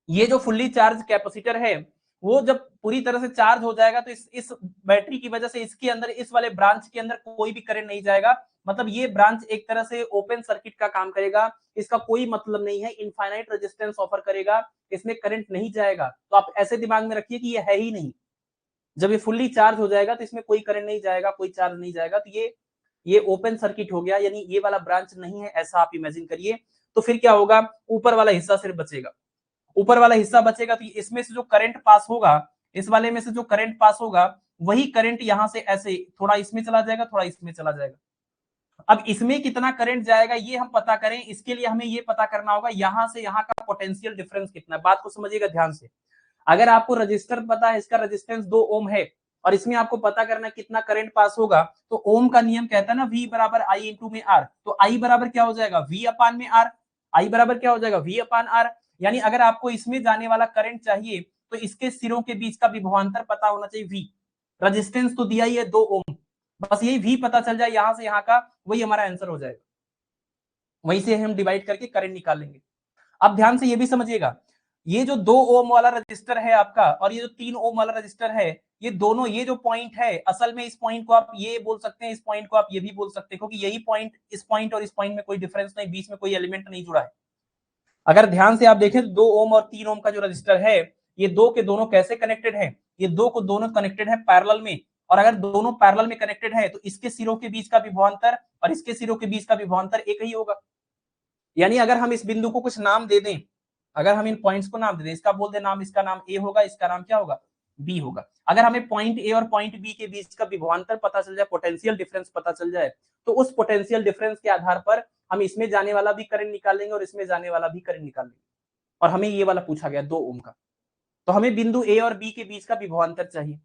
ये जो फुल्ली चार्ज कैपेसिटर है वो जब पूरी तरह से चार्ज हो जाएगा तो इस बैटरी की वजह से इसके अंदर, इस वाले ब्रांच के अंदर कोई भी करंट नहीं जाएगा, मतलब ये ब्रांच एक तरह से ओपन सर्किट का काम करेगा, इसका कोई मतलब नहीं है, इनफाइनाइट रेजिस्टेंस ऑफर करेगा, इसमें करंट नहीं जाएगा। तो आप ऐसे दिमाग में रखिए कि ये है ही नहीं, जब ये फुल्ली चार्ज हो जाएगा तो इसमें कोई करंट नहीं जाएगा, कोई चार्ज नहीं जाएगा, तो ये ओपन सर्किट हो गया, यानी ये वाला ब्रांच नहीं है, ऐसा आप इमेजिन करिए। तो फिर क्या होगा, ऊपर वाला हिस्सा सिर्फ बचेगा, ऊपर वाला हिस्सा बचेगा, तो इसमें से जो करंट पास होगा, इस वाले में से जो करंट पास होगा वही करंट यहां से ऐसे थोड़ा इसमें चला जाएगा, थोड़ा इसमें चला जाएगा। अब इसमें कितना करंट जाएगा ये हम पता करें, इसके लिए हमें ये पता करना होगा यहां से यहां का पोटेंशियल डिफरेंस कितना है। बात को समझिएगा ध्यान से, अगर आपको रजिस्टर पता है, इसका रेजिस्टेंस 2 ओम है और इसमें आपको पता करना है कितना करंट पास होगा, तो ओम का नियम कहता है ना V बराबर I इंटू में R, तो I बराबर क्या हो जाएगा, V अपान में R, I बराबर क्या हो जाएगा, V अपान R। यानी अगर आपको इसमें जाने वाला करंट चाहिए तो इसके सिरों के बीच का विभवांतर पता होना चाहिए V, रेजिस्टेंस तो दिया ही है 2 ओम, बस यही V पता चल जाए यहां से यहां का, वही हमारा आंसर हो जाएगा, वहीं से हम डिवाइड करके करंट निकाल लेंगे। अब ध्यान से ये भी समझिएगा, ये जो 2 ओम वाला रजिस्टर है आपका और ये जो 3 ओम वाला रजिस्टर है, ये दोनों, ये जो पॉइंट है, असल में इस पॉइंट को आप ये बोल सकते हैं, इस पॉइंट को आप ये भी बोल सकते हैं, क्योंकि यही पॉइंट, इस पॉइंट और इस पॉइंट में कोई डिफरेंस नहीं, बीच में कोई एलिमेंट नहीं जुड़ा है। अगर ध्यान से आप देखें तो 2 ओम और 3 ओम का जो रजिस्टर है, ये दो के दोनों कैसे कनेक्टेड है, ये दो को दोनों कनेक्टेड है पैरेलल में, और अगर दोनों पैरेलल में कनेक्टेड है तो इसके सिरों के बीच का विभवांतर और इसके सिरों के बीच का विभवांतर एक ही होगा। यानी अगर हम इस बिंदु को कुछ नाम दे दें, अगर हम इन पॉइंट्स को नाम दे दें, इसका बोल दे नाम, इसका नाम ए होगा, इसका नाम क्या होगा, बी होगा। अगर हमें पॉइंट ए और पॉइंट बी के बीच का विभवांतर पता चल जाए, पोटेंशियल डिफरेंस पता चल जाए, तो उस पोटेंशियल डिफरेंस के आधार पर हम इसमें जाने वाला भी करंट निकाल लेंगे और इसमें जाने वाला भी करंट निकाल लेंगे। और हमें ये वाला पूछा गया 2 ओम का, तो हमें बिंदु ए और बी के बीच का विभवांतर चाहिए।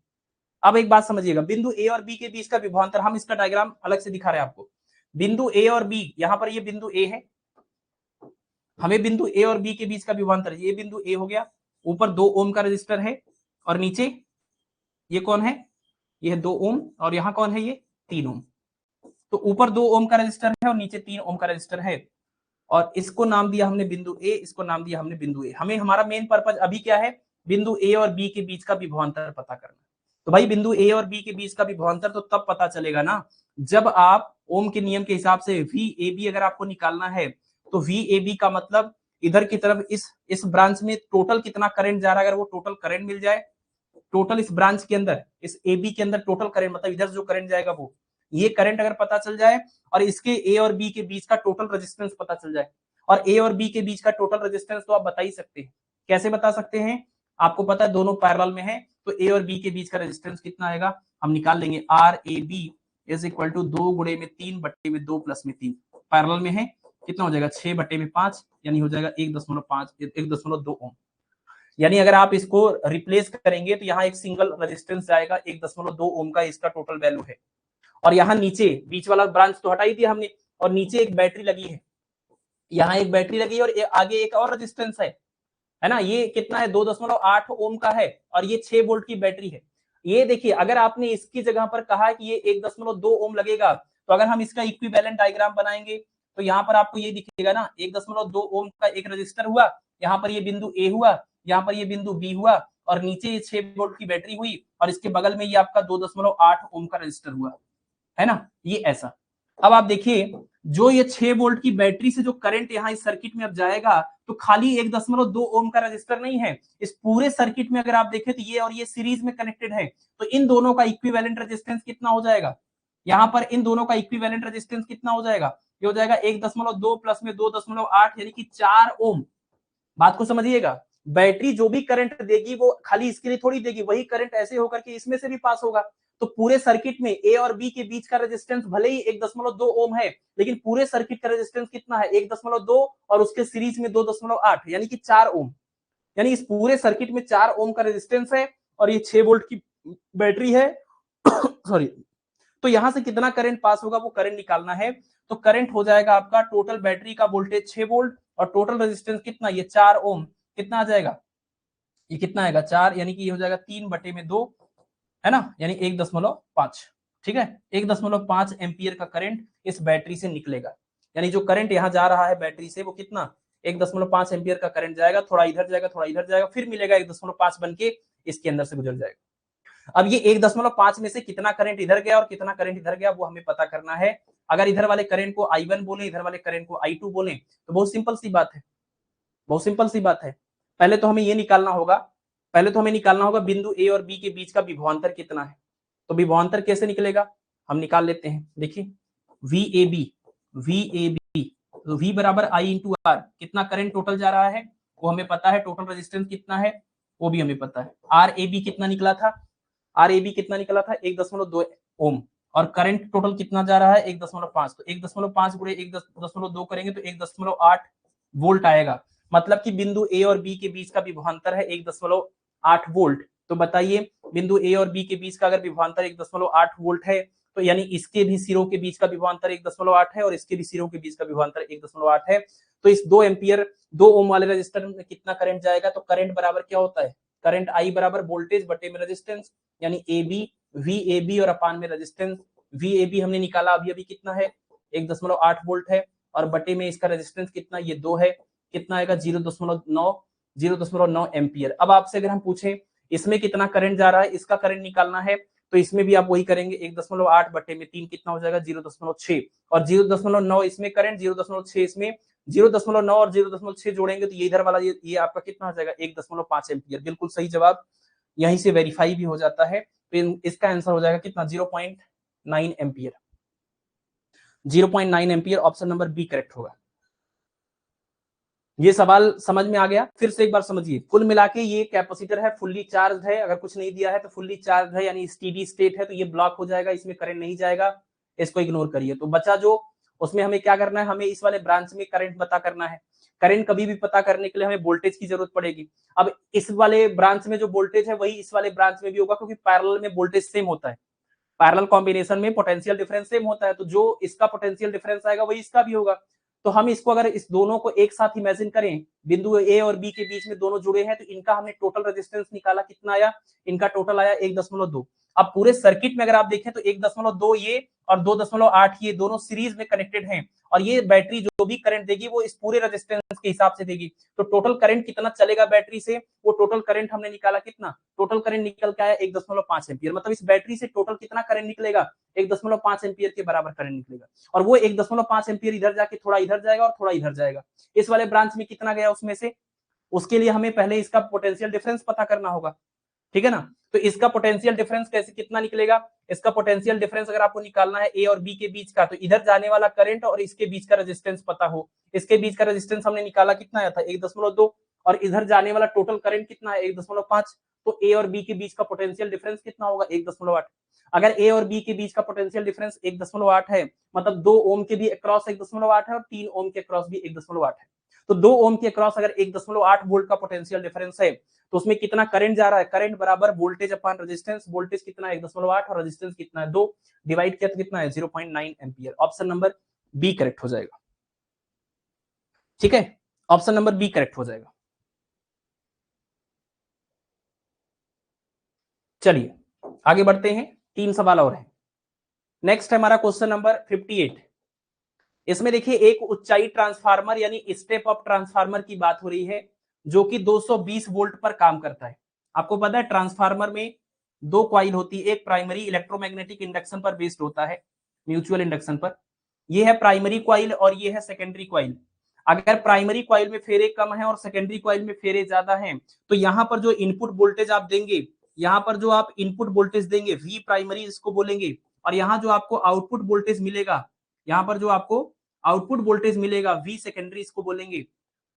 अब एक बात समझिएगा, बिंदु ए और बी के बीच का विभवांतर, हम इसका डायग्राम अलग से दिखा रहे हैं आपको। बिंदु ए और बी, यहां पर ये बिंदु ए है, हमें बिंदु ए और बी के बीच का विभवांतर, ये बिंदु ए हो गया, ऊपर 2 ओम का रजिस्टर है और नीचे ये कौन है, ये है 2 ओम, और यहाँ कौन है, ये 3 ओम। तो ऊपर 2 ओम का रजिस्टर है और नीचे 3 ओम का रजिस्टर है, और इसको नाम दिया हमने बिंदु ए, इसको नाम दिया हमने बिंदु ए। हमें, हमारा मेन पर्पज अभी क्या है, बिंदु ए और बी के बीच का विभवांतर पता करना। तो भाई बिंदु ए और बी के बीच का विभवांतर तो तब पता चलेगा ना जब आप ओम के नियम के हिसाब से वी ए बी अगर आपको निकालना है, तो वी ए बी का मतलब इधर की तरफ इस ब्रांच में टोटल कितना करंट जा रहा है, अगर वो टोटल करंट मिल जाए, टोटल इस ब्रांच के अंदर, इस ए बी के अंदर टोटल करंट, मतलब इधर जो करंट जाएगा वो, ये करंट अगर पता चल जाए और इसके ए और बी के बीच का टोटल रेजिस्टेंस पता चल जाए, और ए और बी के बीच का टोटल रेजिस्टेंस तो आप बता ही सकते हैं। कैसे बता सकते हैं, आपको पता है दोनों पैरेलल में है, तो ए और बी के बीच का रेजिस्टेंस कितना आएगा, हम निकाल लेंगे, R A B is equal to 2 गुणे में 3 बट्टे में 2 प्लस में 3, पैरेलल में है, कितना हो जाएगा 6 बट्टे में 5, यानी हो जाएगा 1.2 ओम। यानी अगर आप इसको रिप्लेस करेंगे तो यहाँ एक सिंगल रेजिस्टेंस आएगा, 1.2 ओम का इसका टोटल वैल्यू है। और यहाँ नीचे बीच वाला ब्रांच तो हटा ही दिया हमने, और नीचे एक बैटरी लगी है, यहाँ एक बैटरी लगी है और आगे एक और रेजिस्टेंस है ना, ये कितना है 2.8 ओम का है, और ये 6 वोल्ट की बैटरी है। ये देखिए, अगर आपने इसकी जगह पर कहा कि ये 1.2 ओम लगेगा, तो अगर हम इसका इक्विवेलेंट डायग्राम बनाएंगे तो यहाँ पर आपको ये दिखेगा ना, 1.2 ओम का एक रजिस्टर हुआ, यहाँ पर ये बिंदु ए हुआ, यहाँ पर ये बिंदु बी हुआ, और नीचे ये 6 वोल्ट की बैटरी हुई और इसके बगल में ये आपका 2.8 ओम का रजिस्टर हुआ, है ना, ये ऐसा। अब आप देखिए जो ये 6 वोल्ट की बैटरी से जो करंट यहाँ इस सर्किट में अब जाएगा तो खाली 1.2 ओम का रजिस्टर नहीं है, इस पूरे सर्किट में अगर आप देखें तो ये और ये सीरीज में कनेक्टेड है, तो इन दोनों का इक्विवेलेंट रेजिस्टेंस कितना हो जाएगा, यहाँ पर इन दोनों का इक्विवेलेंट रेजिस्टेंस कितना हो जाएगा, ये हो जाएगा 1.2 प्लस में 2.8 यानी कि 4 ओम। बात को समझिएगा, बैटरी जो भी करंट देगी वो खाली इसके लिए थोड़ी देगी, वही करंट ऐसे होकर के इसमें से भी पास होगा। तो पूरे सर्किट में ए और बी के बीच का रेजिस्टेंस भले ही 1.2 ओम है, लेकिन पूरे सर्किट का रेजिस्टेंस कितना है 1.2 और उसके सीरीज में 2.8 यानी कि 4 ओम। यानी इस पूरे सर्किट में 4 ओम का रेजिस्टेंस है और ये 6 वोल्ट की बैटरी है सॉरी। तो यहां से कितना करंट पास होगा वो करंट निकालना है, तो करंट हो जाएगा आपका टोटल बैटरी का वोल्टेज 6 वोल्ट और टोटल रेजिस्टेंस कितना, ये 4 ओम, कितना आ जाएगा, ये कितना आएगा 4, यानी कि ये हो जाएगा 3/2, है ना, यानी 1.5। ठीक है, 1.5 एम्पियर का करंट इस बैटरी से निकलेगा। यानी जो करंट यहाँ जा रहा है बैटरी से वो कितना 1.5 एम्पियर का करंट जाएगा, थोड़ा इधर जाएगा थोड़ा इधर जाएगा, फिर मिलेगा 1.5 बन के इसके अंदर से गुजर जाएगा। अब ये 1.5 में से कितना करंट इधर गया और कितना करंट इधर गया वो हमें पता करना है। अगर इधर वाले करंट को I1 बोले, इधर वाले करंट को I2 बोले, तो बहुत सिंपल सी बात है, बहुत सिंपल सी बात है। पहले तो हमें ये निकालना होगा, पहले तो हमें निकालना होगा बिंदु ए और बी के बीच का विभवांतर कितना है। तो विभवांतर कैसे निकलेगा, हम निकाल लेते हैं। देखिए VAB V बराबर I इंटू आर, कितना करंट टोटल जा रहा है वो हमें पता है, टोटल रेजिस्टेंस कितना है वो भी हमें पता है। RAB कितना निकला था, RAB कितना निकला था 1.2 ओम और करंट टोटल कितना जा रहा है 1.5, तो 1.5 गुणे 1.2 करेंगे तो 1.8 वोल्ट आएगा। मतलब कि बिंदु ए और बी के बीच का विभवांतर है 1.8 वोल्ट। तो बताइए बिंदु ए और बी के बीच का अगर विभवांतर 1.8 वोल्ट है तो यानी इसके भी सिरों के बीच का विभवांतर 1.8 है और इसके भी सिरों के बीच का विभवांतर 1.8 है। तो इस 2 एम्पियर 2 ओम वाले रजिस्टर में कितना करंट जाएगा, तो करंट बराबर क्या होता है, करंट I बराबर वोल्टेज बटे में रेजिस्टेंस, यानी AB VAB और अपान में रेजिस्टेंस। VAB हमने निकाला अभी अभी कितना है 1.8 वोल्ट है और बटे में इसका रेजिस्टेंस कितना, ये 2 है, कितना आएगा 0.9 एम्पियर। अब आपसे अगर हम पूछें इसमें कितना करंट जा रहा है, इसका करंट निकालना है, तो इसमें भी आप वही करेंगे 1.8 बटे में 3 कितना हो जाएगा 0.6 और 0.9 इसमें करंट 0.6 इसमें, 0.9 और 0.6 जोड़ेंगे तो ये इधर वाला ये आपका कितना हो जाएगा 1.5 एम्पियर। बिल्कुल सही जवाब, यहीं से वेरीफाई भी हो जाता है। तो इसका आंसर हो जाएगा कितना 0.9 ampere, 0.9 ampere, option number B correct होगा। ये सवाल समझ में आ गया, फिर से एक बार समझिए। कुल मिला के ये कैपेसिटर है, फुल्ली चार्ज है, अगर कुछ नहीं दिया है तो फुल्ली चार्ज है यानी स्टेडी स्टेट है, तो ये ब्लॉक हो जाएगा, इसमें करंट नहीं जाएगा, इसको इग्नोर करिए। तो बचा जो, उसमें हमें क्या करना है, हमें इस वाले ब्रांच में करंट पता करना है। करंट कभी भी पता करने के लिए हमें वोल्टेज की जरूरत पड़ेगी। अब इस वाले ब्रांच में जो वोल्टेज है वही इस वाले ब्रांच में भी होगा, क्योंकि पैरेलल में वोल्टेज सेम होता है, पैरेलल कॉम्बिनेशन में पोटेंशियल डिफरेंस सेम होता है, तो जो इसका पोटेंशियल डिफरेंस आएगा वही इसका भी होगा। तो हम इसको अगर इस दोनों को एक साथ इमेजिन करें, बिंदु ए और बी के बीच में दोनों जुड़े हैं, तो इनका हमने टोटल रेजिस्टेंस निकाला, कितना आया, इनका टोटल आया 1.2। अब पूरे सर्किट में अगर आप देखें तो 1.2 ये और 2.8 ये दोनों सीरीज में कनेक्टेड हैं और ये बैटरी जो भी करंट देगी वो इस पूरे रेजिस्टेंस के हिसाब से देगी। तो टोटल करंट कितना चलेगा बैटरी से, वो टोटल करंट हमने निकाला, कितना टोटल करंट निकल के आया 1.5 एम्पियर। मतलब इस बैटरी से टोटल कितना करंट निकलेगा 1.5 एम्पियर के बराबर करंट निकलेगा और वो 1.5 एम्पियर इधर जाके थोड़ा इधर जाएगा और थोड़ा इधर जाएगा। इस वाले ब्रांच में कितना गया उसमें से, उसके लिए हमें पहले इसका पोटेंशियल डिफरेंस पता करना होगा, ठीक है ना। तो इसका पोटेंशियल डिफरेंस कैसे कितना निकलेगा, इसका पोटेंशियल डिफरेंस अगर आपको निकालना है ए और बी के बीच का, तो इधर जाने वाला करंट और इसके बीच का रेजिस्टेंस पता हो। इसके बीच का रेजिस्टेंस हमने निकाला, कितना आया था 1.2 और इधर जाने वाला टोटल करंट कितना है 1.5। तो ए और बी के बीच का पोटेंशियल डिफरेंस कितना होगा 1.8। अगर ए और बी के बीच का पोटेंशियल डिफरेंस 1.8 है, मतलब 2 ओम के भी अक्रॉस 1.8 है और 3 ओम के अक्रॉस भी 1.8 है। तो 2 ओम के अक्रॉस अगर 1.8 वोल्ट का पोटेंशियल डिफरेंस है तो उसमें कितना करंट जा रहा है, करंट बराबर वोल्टेज अपॉन रेजिस्टेंस, वोल्टेज कितना है 1.8 और रेजिस्टेंस कितना है 2, डिवाइड किया तो कितना है 0.9 ampere. Option number B correct हो जाएगा, ठीक है, ऑप्शन नंबर बी करेक्ट हो जाएगा। चलिए आगे बढ़ते हैं, 3 सवाल और हैं। नेक्स्ट है हमारा क्वेश्चन नंबर 58। इसमें देखिए एक ऊंचाई ट्रांसफार्मर यानी स्टेप अप ट्रांसफार्मर की बात हो रही है जो कि 220 वोल्ट पर काम करता है। आपको पता है ट्रांसफार्मर में दो कॉइल होती है, एक प्राइमरी इलेक्ट्रोमैग्नेटिक इंडक्शन पर बेस्ड होता है, म्यूचुअल इंडक्शन पर, ये है प्राइमरी कॉइल और ये है सेकेंडरी कॉइल। अगर प्राइमरी कॉइल में फेरे कम है और सेकेंडरी कॉइल में फेरे ज्यादा हैं, तो यहाँ पर जो इनपुट वोल्टेज आप देंगे, यहाँ पर जो आप इनपुट वोल्टेज देंगे वी प्राइमरी इसको बोलेंगे, और यहाँ जो आपको आउटपुट वोल्टेज मिलेगा, यहाँ पर जो आपको आउटपुट वोल्टेज मिलेगा वी सेकेंडरी इसको बोलेंगे।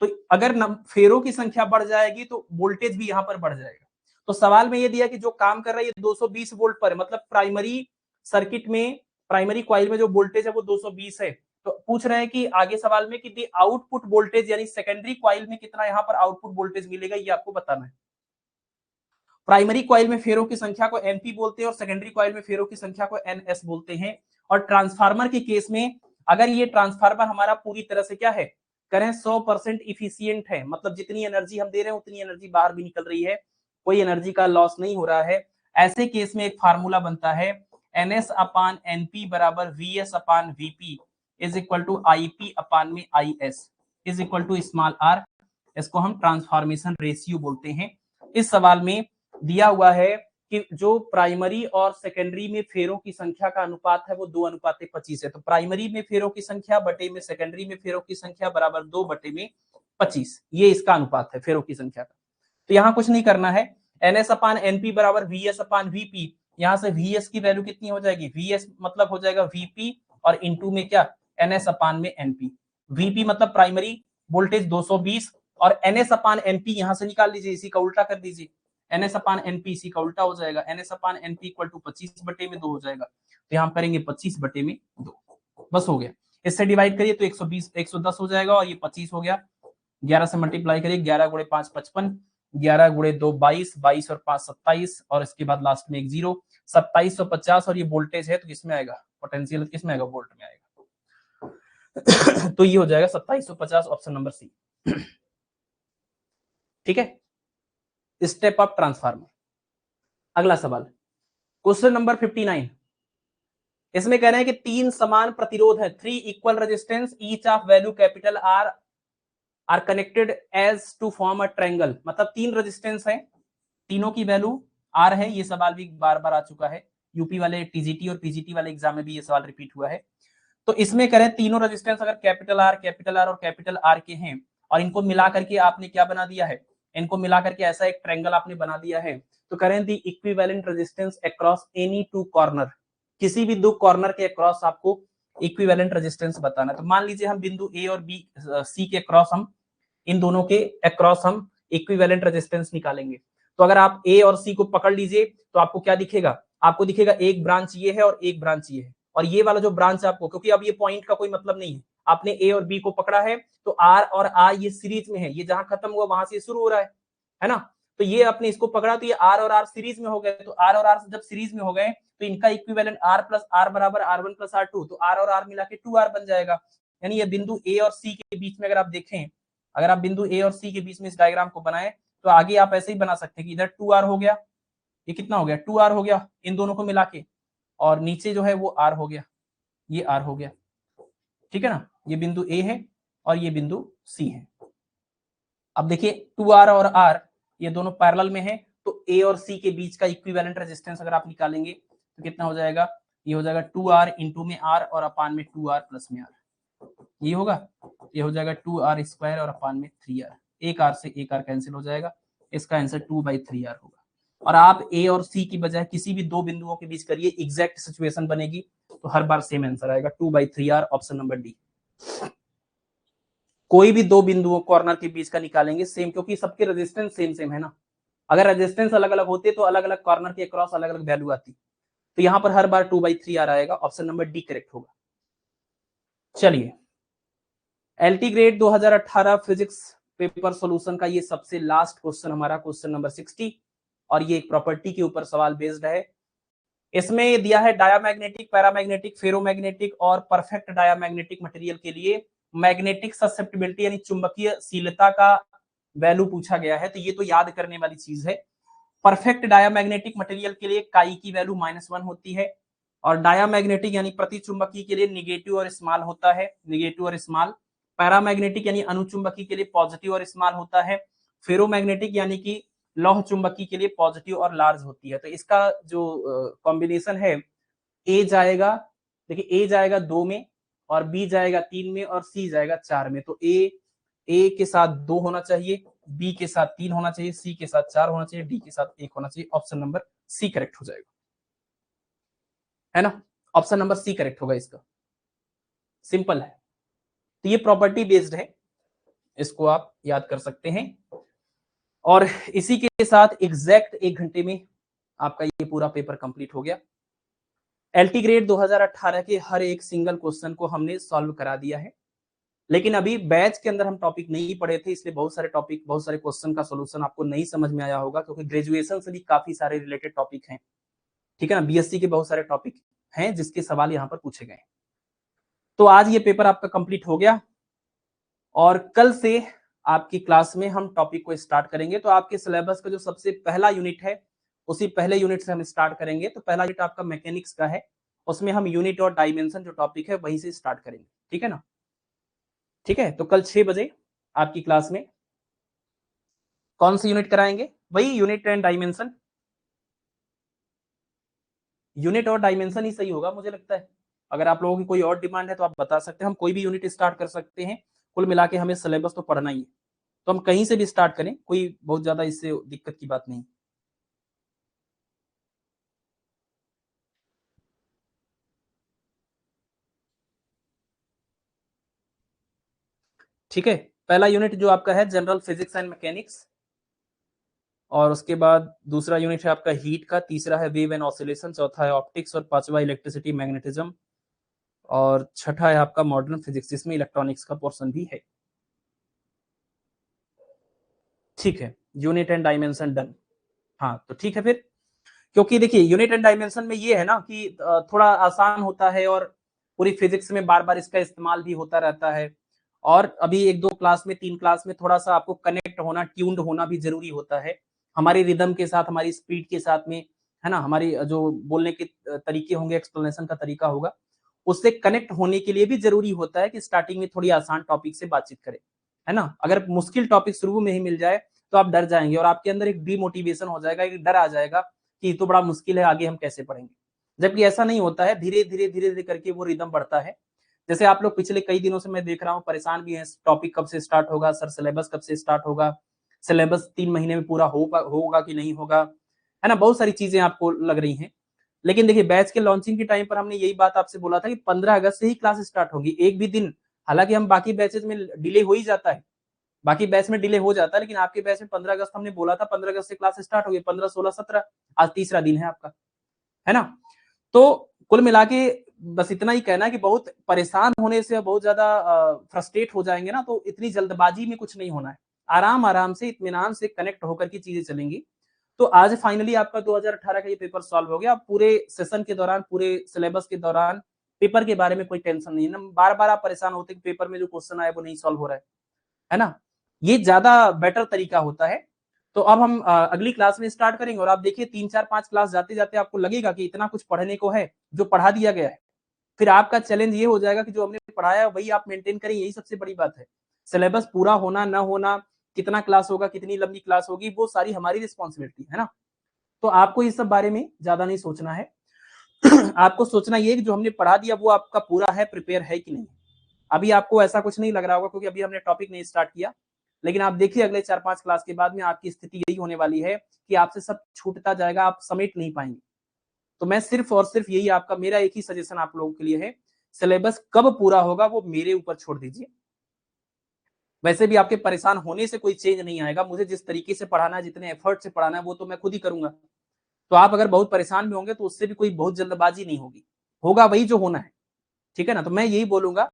तो अगर फेरों की संख्या बढ़ जाएगी तो वोल्टेज भी यहाँ पर बढ़ जाएगा। तो सवाल में ये दिया कि जो काम कर रहा है ये 220 वोल्ट पर है, मतलब प्राइमरी सर्किट में, प्राइमरी कॉइल में जो वोल्टेज है वो 220 है। तो पूछ रहे हैं कि आगे सवाल में कि दी आउटपुट वोल्टेज यानी सेकेंडरी कॉइल में कितना यहाँ पर आउटपुट वोल्टेज मिलेगा, ये आपको बताना है। प्राइमरी कॉइल में फेरों की संख्या को एनपी बोलते हैं और सेकेंडरी कॉइल में फेरों की संख्या को एनएस बोलते हैं। और ट्रांसफार्मर के केस में अगर ये ट्रांसफार्मर हमारा पूरी तरह से क्या है, करें 100% इफिशियंट है, मतलब जितनी एनर्जी हम दे रहे हैं उतनी एनर्जी बाहर भी निकल रही है, कोई एनर्जी का लॉस नहीं हो रहा है, ऐसे केस में एक फार्मूला बनता है एनएस अपान एनपी बराबर VS upon VP is equal to IP upon में IS is equal to small R. इसको हम ट्रांसफॉर्मेशन रेशियो बोलते हैं। इस सवाल में दिया हुआ है कि जो प्राइमरी और सेकेंडरी में फेरों की संख्या का अनुपात है वो 2:25 है। तो प्राइमरी में फेरों की संख्या बटे में सेकेंडरी में फेरों की संख्या बराबर 2/25, ये इसका अनुपात है फेरों की संख्या का। तो यहाँ कुछ नहीं करना है, एनएस अपान एनपी बराबर वीएस अपान वीपी, यहाँ से वीएस की वैल्यू कितनी हो जाएगी, वीएस मतलब हो जाएगा वीपी और इनटू में क्या एनएस अपान में एनपी। वीपी मतलब प्राइमरी वोल्टेज 220 और एनएस अपान एनपी यहां से निकाल लीजिए, इसी का उल्टा कर दीजिए, एनएस अपान एनपी इसी का उल्टा हो जाएगा, NS upon NP equal to 25/2 हो जाएगा। तो यहाँ करेंगे 25/2, बस हो गया। इससे डिवाइड करिए तो 120 110 हो जाएगा और ये 25 हो गया। 11 से मल्टीप्लाई करिए, 11 गुणे 5 55, 11 गुणे 2 22, 22 और 5 27 और इसके बाद लास्ट में एक 0, 2750 और ये वोल्टेज है तो किसमें आएगा, पोटेंशियल किसमें आएगा, वोल्ट में आएगा। तो ये हो जाएगा 2750, ऑप्शन नंबर सी। ठीक है, स्टेप अप ट्रांसफार्मर। अगला सवाल क्वेश्चन नंबर 59, इसमें कह रहे हैं कि तीन समान प्रतिरोध है, 3 equal resistance each of value capital R R connected as to form a triangle, मतलब तीन रेजिस्टेंस है, तीनों की वैल्यू आर है। ये सवाल भी बार बार आ चुका है, यूपी वाले टीजीटी और पीजीटी वाले एग्जाम में भी ये सवाल रिपीट हुआ है। तो इसमें करें तीनों रेजिस्टेंस अगर कैपिटल आर और कैपिटल आर के हैं और इनको मिला करके आपने क्या बना दिया है, इनको मिला करके ऐसा एक ट्रायंगल आपने बना दिया है, तो करें the equivalent resistance across any two corner, किसी भी दो कॉर्नर के अक्रॉस आपको इक्विवेलेंट रेजिस्टेंस बताना है। तो मान लीजिए हम बिंदु ए और बी सी के अक्रॉस, हम इन दोनों के अक्रॉस हम इक्विवेलेंट रेजिस्टेंस निकालेंगे। तो अगर आप ए और सी को पकड़ लीजिए तो आपको क्या दिखेगा, आपको दिखेगा एक ब्रांच ये है और एक ब्रांच ये है, और ये वाला जो ब्रांच आपको, क्योंकि अब ये पॉइंट का कोई मतलब नहीं है, आपने ए और बी को पकड़ा है तो आर और आर ये सीरीज में है, ये जहां खत्म हुआ वहां से शुरू हो रहा है ना। तो ये आपने इसको पकड़ा तो ये आर और आर सीरीज में हो गए, तो आर और आर जब सीरीज में हो गए तो इनका इक्विवेलेंट आर प्लस आर बराबर R1 प्लस R2, तो आर और आर मिला के 2R बन जाएगा। यानी ये बिंदु ए और सी के बीच में अगर आप देखें, अगर आप बिंदु ए और सी के बीच में इस डायग्राम को बनाए तो आगे आप ऐसे ही बना सकते हैं कि इधर 2R हो गया, ये कितना हो गया 2R हो गया इन दोनों को मिला के, और नीचे जो है वो R हो गया, ये R हो गया, ठीक है ना। ये बिंदु ए है और ये बिंदु सी है। अब देखिए 2R और R ये दोनों पैरेलल में है, तो ए और सी के बीच का इक्विवेलेंट रेजिस्टेंस अगर आप निकालेंगे तो कितना हो जाएगा, ये हो जाएगा 2R इंटू में R और अपान में 2R प्लस में R, ये होगा, ये हो जाएगा 2R स्क्वायर और अपान में 3R, एक R से एक R कैंसिल हो जाएगा, इसका आंसर 2/3R होगा। और आप ए और सी की बजाय किसी भी दो बिंदुओं के बीच करिए, एग्जैक्ट सिचुएशन बनेगी, तो हर बार सेम आंसर आएगा 2/3R, ऑप्शन नंबर डी। कोई भी दो बिंदुओं कॉर्नर के बीच का निकालेंगे सेम, क्योंकि सबके रेजिस्टेंस सेम सेम है ना, अगर रेजिस्टेंस अलग अलग होते तो अलग अलग कॉर्नर के क्रॉस अलग अलग वैल्यू आती, तो यहां पर हर बार 2/3R आएगा, ऑप्शन नंबर डी करेक्ट होगा। चलिए LT grade 2018 physics paper solution का ये सबसे लास्ट क्वेश्चन हमारा, क्वेश्चन नंबर 60, और ये एक प्रॉपर्टी के ऊपर सवाल बेस्ड है। इसमें दिया है डायामैग्नेटिक, पैरामैग्नेटिक, फेरोमैग्नेटिक और परफेक्ट डायामैग्नेटिक मटेरियल के लिए मैग्नेटिक ससेप्टिबिलिटी यानी चुंबकीयशीलता का वैल्यू पूछा गया है, तो ये तो याद करने वाली चीज है। परफेक्ट डायामैग्नेटिक मटेरियल के लिए काई की वैल्यू -1 होती है, और डायामैग्नेटिक यानी प्रतिचुंबकी के लिए निगेटिव और स्मॉल होता है, निगेटिव और स्मॉल। पैरामैग्नेटिक यानी अनुचुंबकी के लिए पॉजिटिव और स्मॉल होता है। फेरोमैग्नेटिक यानी कि लौह चुंबकी के लिए पॉजिटिव और लार्ज होती है। तो इसका जो कॉम्बिनेशन है, ए जाएगा, देखिए ए जाएगा 2 में और बी जाएगा 3 में और सी जाएगा 4 में। तो ए के साथ 2 होना चाहिए, बी के साथ 3 होना चाहिए, सी के साथ 4 होना चाहिए, डी के साथ 1 होना चाहिए। ऑप्शन नंबर सी करेक्ट हो जाएगा, है ना। ऑप्शन नंबर सी करेक्ट होगा इसका, सिंपल है। तो ये प्रॉपर्टी बेस्ड है, इसको आप याद कर सकते हैं। और इसी के साथ एग्जैक्ट 1 घंटे में आपका ये पूरा पेपर कंप्लीट हो गया। एलटी ग्रेड 2018 के हर एक सिंगल क्वेश्चन को हमने सॉल्व करा दिया है। लेकिन अभी बैच के अंदर हम टॉपिक नहीं पढ़े थे, इसलिए बहुत सारे टॉपिक, बहुत सारे क्वेश्चन का सॉल्यूशन आपको नहीं समझ में आया होगा, क्योंकि ग्रेजुएशन से भी काफी सारे रिलेटेड टॉपिक हैं, ठीक है ना। बीएससी के बहुत सारे टॉपिक हैं जिसके सवाल यहाँ पर पूछे गए। तो आज ये पेपर आपका कंप्लीट हो गया और कल से आपकी क्लास में हम टॉपिक को स्टार्ट करेंगे। तो आपके सिलेबस का जो सबसे पहला यूनिट है, उसी पहले यूनिट से हम स्टार्ट करेंगे। तो पहला यूनिट आपका मैकेनिक्स का है, उसमें हम यूनिट और डायमेंशन जो टॉपिक है वहीं से स्टार्ट करेंगे, ठीक है ना। ठीक है, तो कल 6 बजे आपकी क्लास में कौन सी यूनिट कराएंगे? वही यूनिट एंड डायमेंशन, यूनिट और डायमेंशन ही सही होगा मुझे लगता है। अगर आप लोगों की कोई और डिमांड है तो आप बता सकते हैं, हम कोई भी यूनिट स्टार्ट कर सकते हैं। कुल मिला के हमें सिलेबस तो पढ़ना ही है, तो हम कहीं से भी स्टार्ट करें, कोई बहुत ज्यादा इससे दिक्कत की बात नहीं। ठीक है, पहला यूनिट जो आपका है जनरल फिजिक्स एंड मैकेनिक्स, और उसके बाद दूसरा यूनिट है आपका हीट का, तीसरा है वेव एंड ऑसिलेशन, चौथा है ऑप्टिक्स और पांचवा इलेक्ट्रिसिटी मैग्नेटिज्म, और छठा है आपका मॉडर्न फिजिक्स, जिसमें इलेक्ट्रॉनिक्स का पोर्शन भी है। ठीक है, यूनिट एंड डायमेंशन डन। हाँ तो ठीक है फिर, क्योंकि देखिए यूनिट एंड डायमेंशन में ये है ना कि थोड़ा आसान होता है और पूरी फिजिक्स में बार बार इसका इस्तेमाल भी होता रहता है। और अभी 1-2 क्लास में, 3 क्लास में थोड़ा सा आपको कनेक्ट होना, ट्यून्ड होना भी जरूरी होता है हमारी रिदम के साथ, हमारी स्पीड के साथ में, है ना। हमारी जो बोलने के तरीके होंगे, एक्सप्लेनेशन का तरीका होगा, उससे कनेक्ट होने के लिए भी जरूरी होता है कि स्टार्टिंग में थोड़ी आसान टॉपिक से बातचीत करें, है ना। अगर मुश्किल टॉपिक शुरू में ही मिल जाए तो आप डर जाएंगे और आपके अंदर एक डीमोटिवेशन हो जाएगा, एक डर आ जाएगा कि तो बड़ा मुश्किल है, आगे हम कैसे पढ़ेंगे। जबकि ऐसा नहीं होता है, धीरे धीरे धीरे धीरे करके वो रिदम बढ़ता है। जैसे आप लोग पिछले कई दिनों से मैं देख रहा हूँ परेशान भी हैं, टॉपिक कब से स्टार्ट होगा सर, सिलेबस कब से स्टार्ट होगा, सिलेबस 3 महीने में पूरा होगा कि नहीं होगा, है ना। बहुत सारी चीजें आपको लग रही हैं। लेकिन देखिए बैच के लॉन्चिंग के टाइम पर हमने यही बात आपसे बोला था कि 15 अगस्त से ही क्लास स्टार्ट होगी, एक भी दिन, हालांकि हम बाकी बैचेज में डिले हो ही जाता है, बाकी बैच में डिले हो जाता है, लेकिन आपके बैच में 15 अगस्त हमने बोला था, 15 अगस्त से क्लास स्टार्ट होगी, 15, 16, 17, आज तीसरा दिन है आपका, है ना। तो कुल मिला के बस इतना ही कहना है कि बहुत परेशान होने से, बहुत ज्यादा फ्रस्ट्रेट हो जाएंगे ना, तो इतनी जल्दबाजी में कुछ नहीं होना है। आराम आराम से, इत्मीनान से कनेक्ट होकर की चीजें चलेंगी। तो आज फाइनली आपका 2018 का ये पेपर सॉल्व हो गया। पूरे सेशन के दौरान, पूरे सिलेबस के दौरान पेपर के बारे में कोई टेंशन नहीं है ना। बार बार आप परेशान होते कि पेपर में जो क्वेश्चन आए वो नहीं सॉल्व हो रहा है ना। ये ज्यादा बेटर तरीका होता है। तो अब हम अगली क्लास में स्टार्ट करेंगे और आप देखिए 3-4-5 क्लास जाते जाते आपको लगेगा कि इतना कुछ पढ़ने को है जो पढ़ा दिया गया है। फिर आपका चैलेंज ये हो जाएगा कि जो हमने पढ़ाया है वही आप मेंटेन करें, यही सबसे बड़ी बात है। सिलेबस पूरा होना ना होना, कितना क्लास होगा, कितनी लंबी क्लास होगी, वो सारी हमारी रिस्पॉन्सिबिलिटी है ना। तो आपको इस सब बारे में ज्यादा नहीं सोचना है। आपको सोचना ये कि जो हमने पढ़ा दिया वो आपका पूरा है, प्रिपेयर है कि नहीं। अभी आपको ऐसा कुछ नहीं लग रहा होगा क्योंकि अभी हमने टॉपिक नहीं स्टार्ट किया, लेकिन आप देखिए अगले 4-5 क्लास के बाद में आपकी स्थिति यही होने वाली है कि आपसे सब छूटता जाएगा, आप समेट नहीं पाएंगे। तो मैं सिर्फ और सिर्फ यही आपका, मेरा एक ही सजेशन आप लोगों के लिए है, सिलेबस कब पूरा होगा वो मेरे ऊपर छोड़ दीजिए। वैसे भी आपके परेशान होने से कोई चेंज नहीं आएगा, मुझे जिस तरीके से पढ़ाना है, जितने एफर्ट से पढ़ाना है, वो तो मैं खुद ही करूंगा। तो आप अगर बहुत परेशान भी होंगे तो उससे भी कोई बहुत जल्दबाजी नहीं होगी, होगा वही जो होना है, ठीक है ना। तो मैं यही बोलूंगा,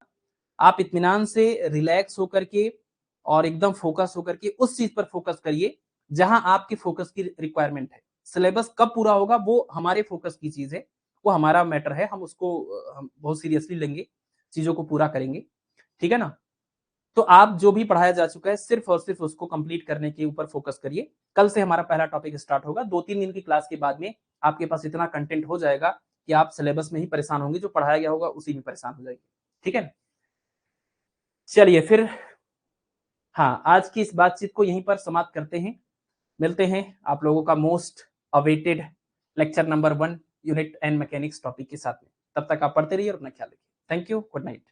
आप इत्मीनान से रिलैक्स होकर के और एकदम फोकस होकर के उस चीज पर फोकस करिए जहां आपके फोकस की रिक्वायरमेंट है। सिलेबस कब पूरा होगा वो हमारे फोकस की चीज है, वो हमारा मैटर है, हम उसको हम बहुत सीरियसली लेंगे, चीजों को पूरा करेंगे, ठीक है ना। तो आप जो भी पढ़ाया जा चुका है सिर्फ और सिर्फ उसको कंप्लीट करने के ऊपर फोकस करिए। कल से हमारा पहला टॉपिक स्टार्ट होगा, 2-3 दिन की क्लास के बाद में आपके पास इतना कंटेंट हो जाएगा कि आप सिलेबस में ही परेशान होंगे, जो पढ़ाया गया होगा उसी में परेशान हो जाएंगे, ठीक है। चलिए फिर, हाँ आज की इस बातचीत को यहीं पर समाप्त करते हैं। मिलते हैं आप लोगों का most awaited lecture number 1 unit and mechanics topic के साथ में। तब तक आप पढ़ते रहिए और अपना ख्याल रखिए। Thank you, good night.